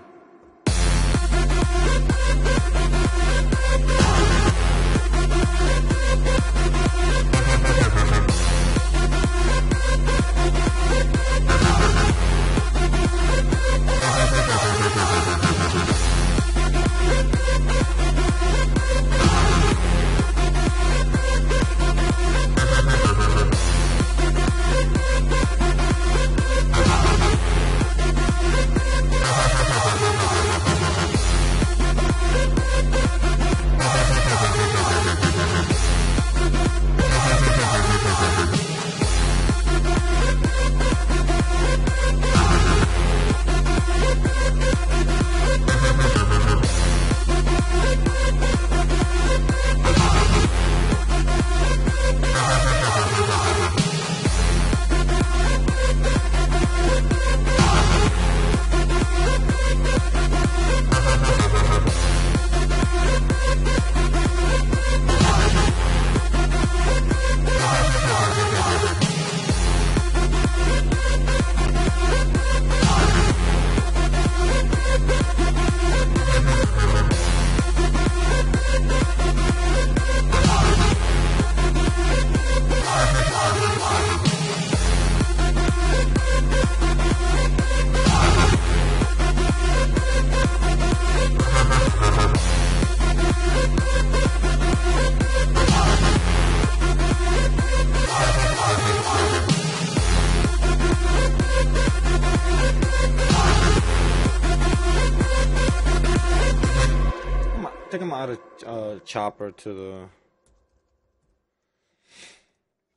I think I'm out of chopper to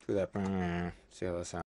that. See how that sounds.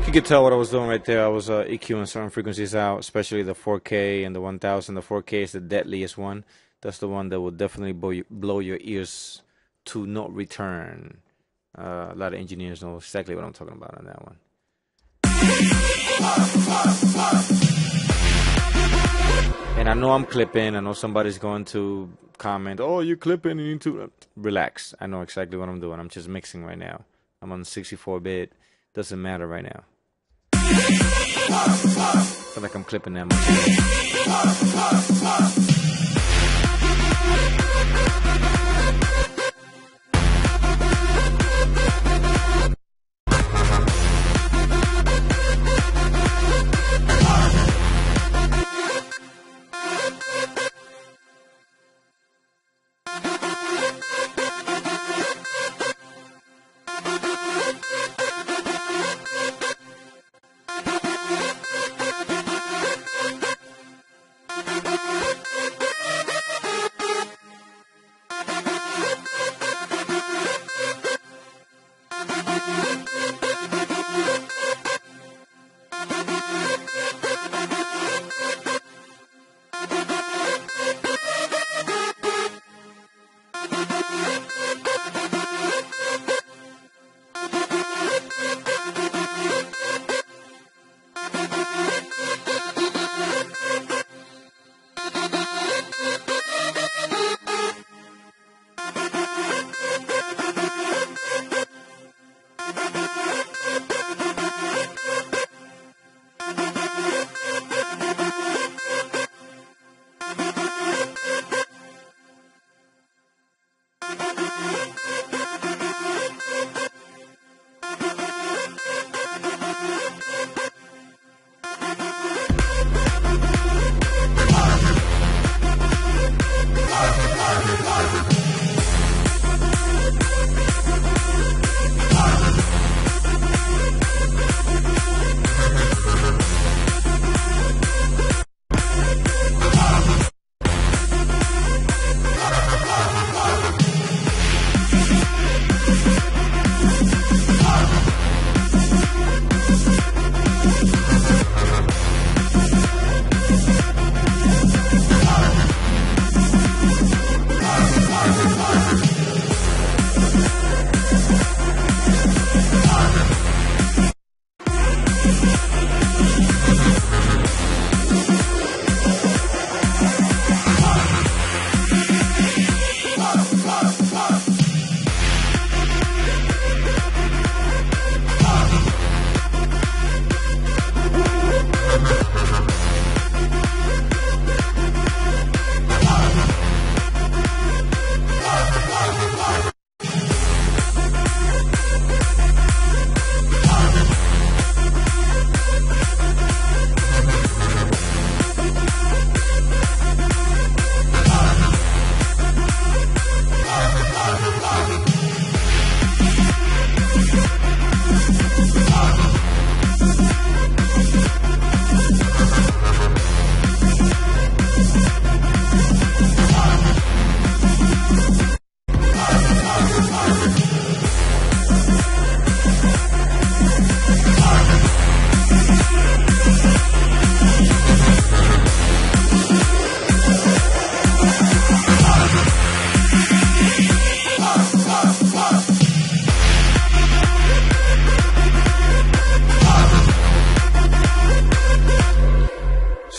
You could tell what I was doing right there. I was EQing certain frequencies out, especially the 4K and the 1000. The 4K is the deadliest one. That's the one that will definitely blow your ears to no return. A lot of engineers know exactly what I'm talking about on that one. And I know I'm clipping. I know somebody's going to comment, "Oh, you're clipping. You need to relax." I know exactly what I'm doing. I'm just mixing right now. I'm on 64-bit. Doesn't matter right now. I feel like I'm clipping that much.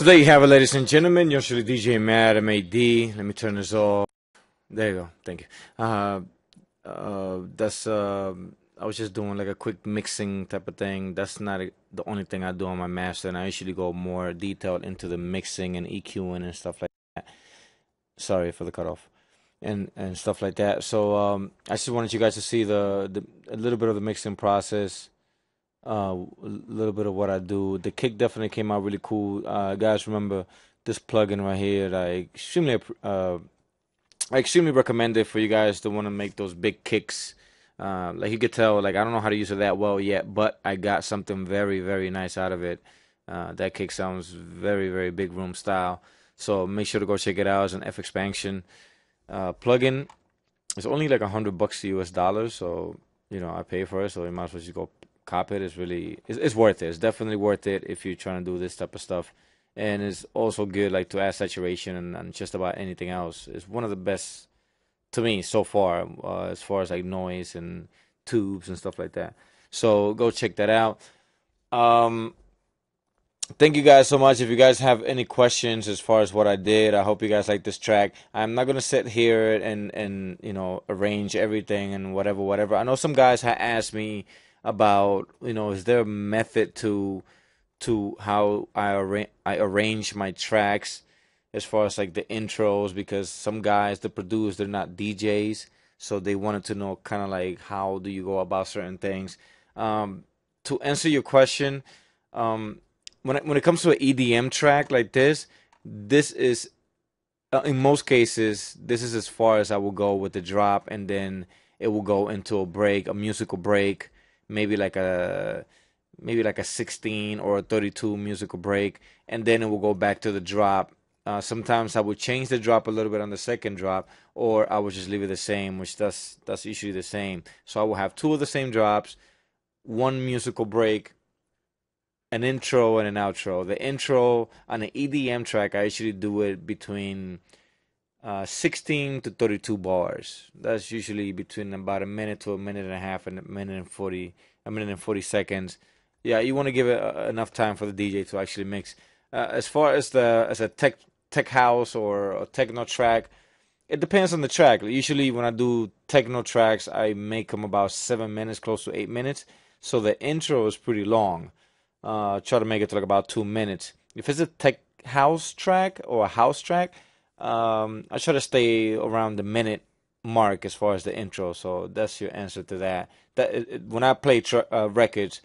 there you have it, ladies and gentlemen. Usually DJ Mad MAD. Let me turn this off. There you go. Thank you. That's I was just doing like a quick mixing type of thing. That's not the only thing I do on my master, and I usually go more detailed into the mixing and EQing and stuff like that. Sorry for the cutoff and stuff like that. So I just wanted you guys to see the a little bit of the mixing process, a little bit of what I do. The kick definitely came out really cool. Guys, remember this plugin right here? I extremely recommend it for you guys to want to make those big kicks. Like you could tell, like I don't know how to use it that well yet, but I got something very, very nice out of it. That kick sounds very, very big room style. So make sure to go check it out. It's an F expansion plugin. It's only like $100 US dollars. So I pay for it, so you might as well just go cop it. It's worth it. It's definitely worth it if you're trying to do this type of stuff. And it's also good like to add saturation and just about anything else. It's one of the best to me so far, as far as like noise and tubes and stuff like that. So go check that out. Thank you guys so much. If you guys have any questions as far as what I did, I hope you guys like this track. I'm not gonna sit here and arrange everything and whatever. I know some guys have asked me about is there a method to how I arrange my tracks as far as like the intros, because some guys that produce, they're not DJs, so they wanted to know kind of like how do you go about certain things. To answer your question, when it comes to an EDM track like this is in most cases this is as far as I will go with the drop, and then it will go into a musical break, maybe like a 16 or a 32 musical break, and then it will go back to the drop. Sometimes I would change the drop a little bit on the second drop, or I would just leave it the same, which that's usually the same. So I will have two of the same drops, one musical break, an intro and an outro. The intro on an EDM track, I usually do it between 16 to 32 bars. That's usually between about a minute to a minute and a half and a minute and 40 seconds. Yeah, you want to give it enough time for the DJ to actually mix. As far as a tech house or a techno track, it depends on the track. Usually when I do techno tracks, I make them about 7 minutes, close to 8 minutes. So the intro is pretty long. Try to make it to like about 2 minutes. If it's a tech house track or a house track, I try to stay around the minute mark as far as the intro. So that's your answer to that. When I play records,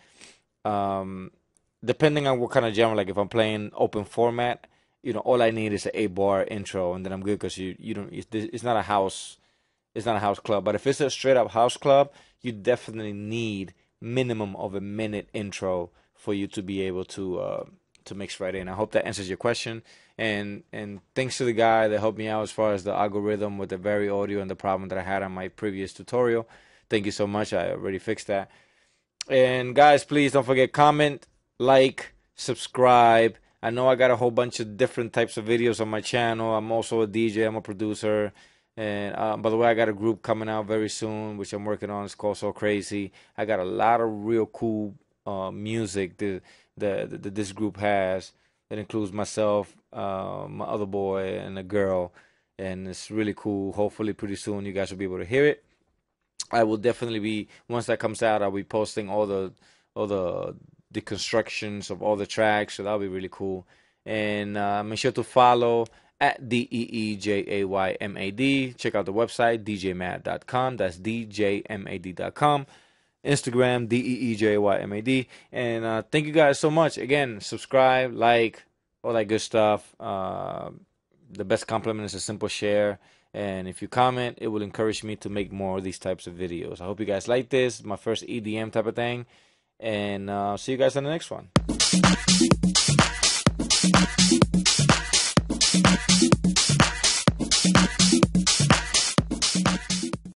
depending on what kind of genre, like if I'm playing open format, all I need is an 8-bar intro, and then I'm good, because it's not a house club. But if it's a straight up house club, you definitely need minimum of a minute intro for you to be able to mix right in. I hope that answers your question, and thanks to the guy that helped me out as far as the algorithm with the Vari audio and the problem that I had on my previous tutorial. Thank you so much. I already fixed that. And guys, please don't forget, comment, like, subscribe. I know I got a whole bunch of different types of videos on my channel. I'm also a DJ. I'm a producer. And by the way, I got a group coming out very soon, which I'm working on. It's called So Crazy. I got a lot of real cool music that this group has. It includes myself, my other boy, and a girl. And it's really cool. Hopefully pretty soon you guys will be able to hear it. I will definitely be, once that comes out, I'll be posting all the constructions of all the tracks, so that'll be really cool. And make sure to follow at DEEJAYMAD. Check out the website, djmad.com. That's djmad.com. Instagram, DEEJAYMAD. And thank you guys so much. Again, subscribe, like, all that good stuff. The best compliment is a simple share. And if you comment, it will encourage me to make more of these types of videos. I hope you guys like this. My first EDM type of thing. And see you guys on the next one.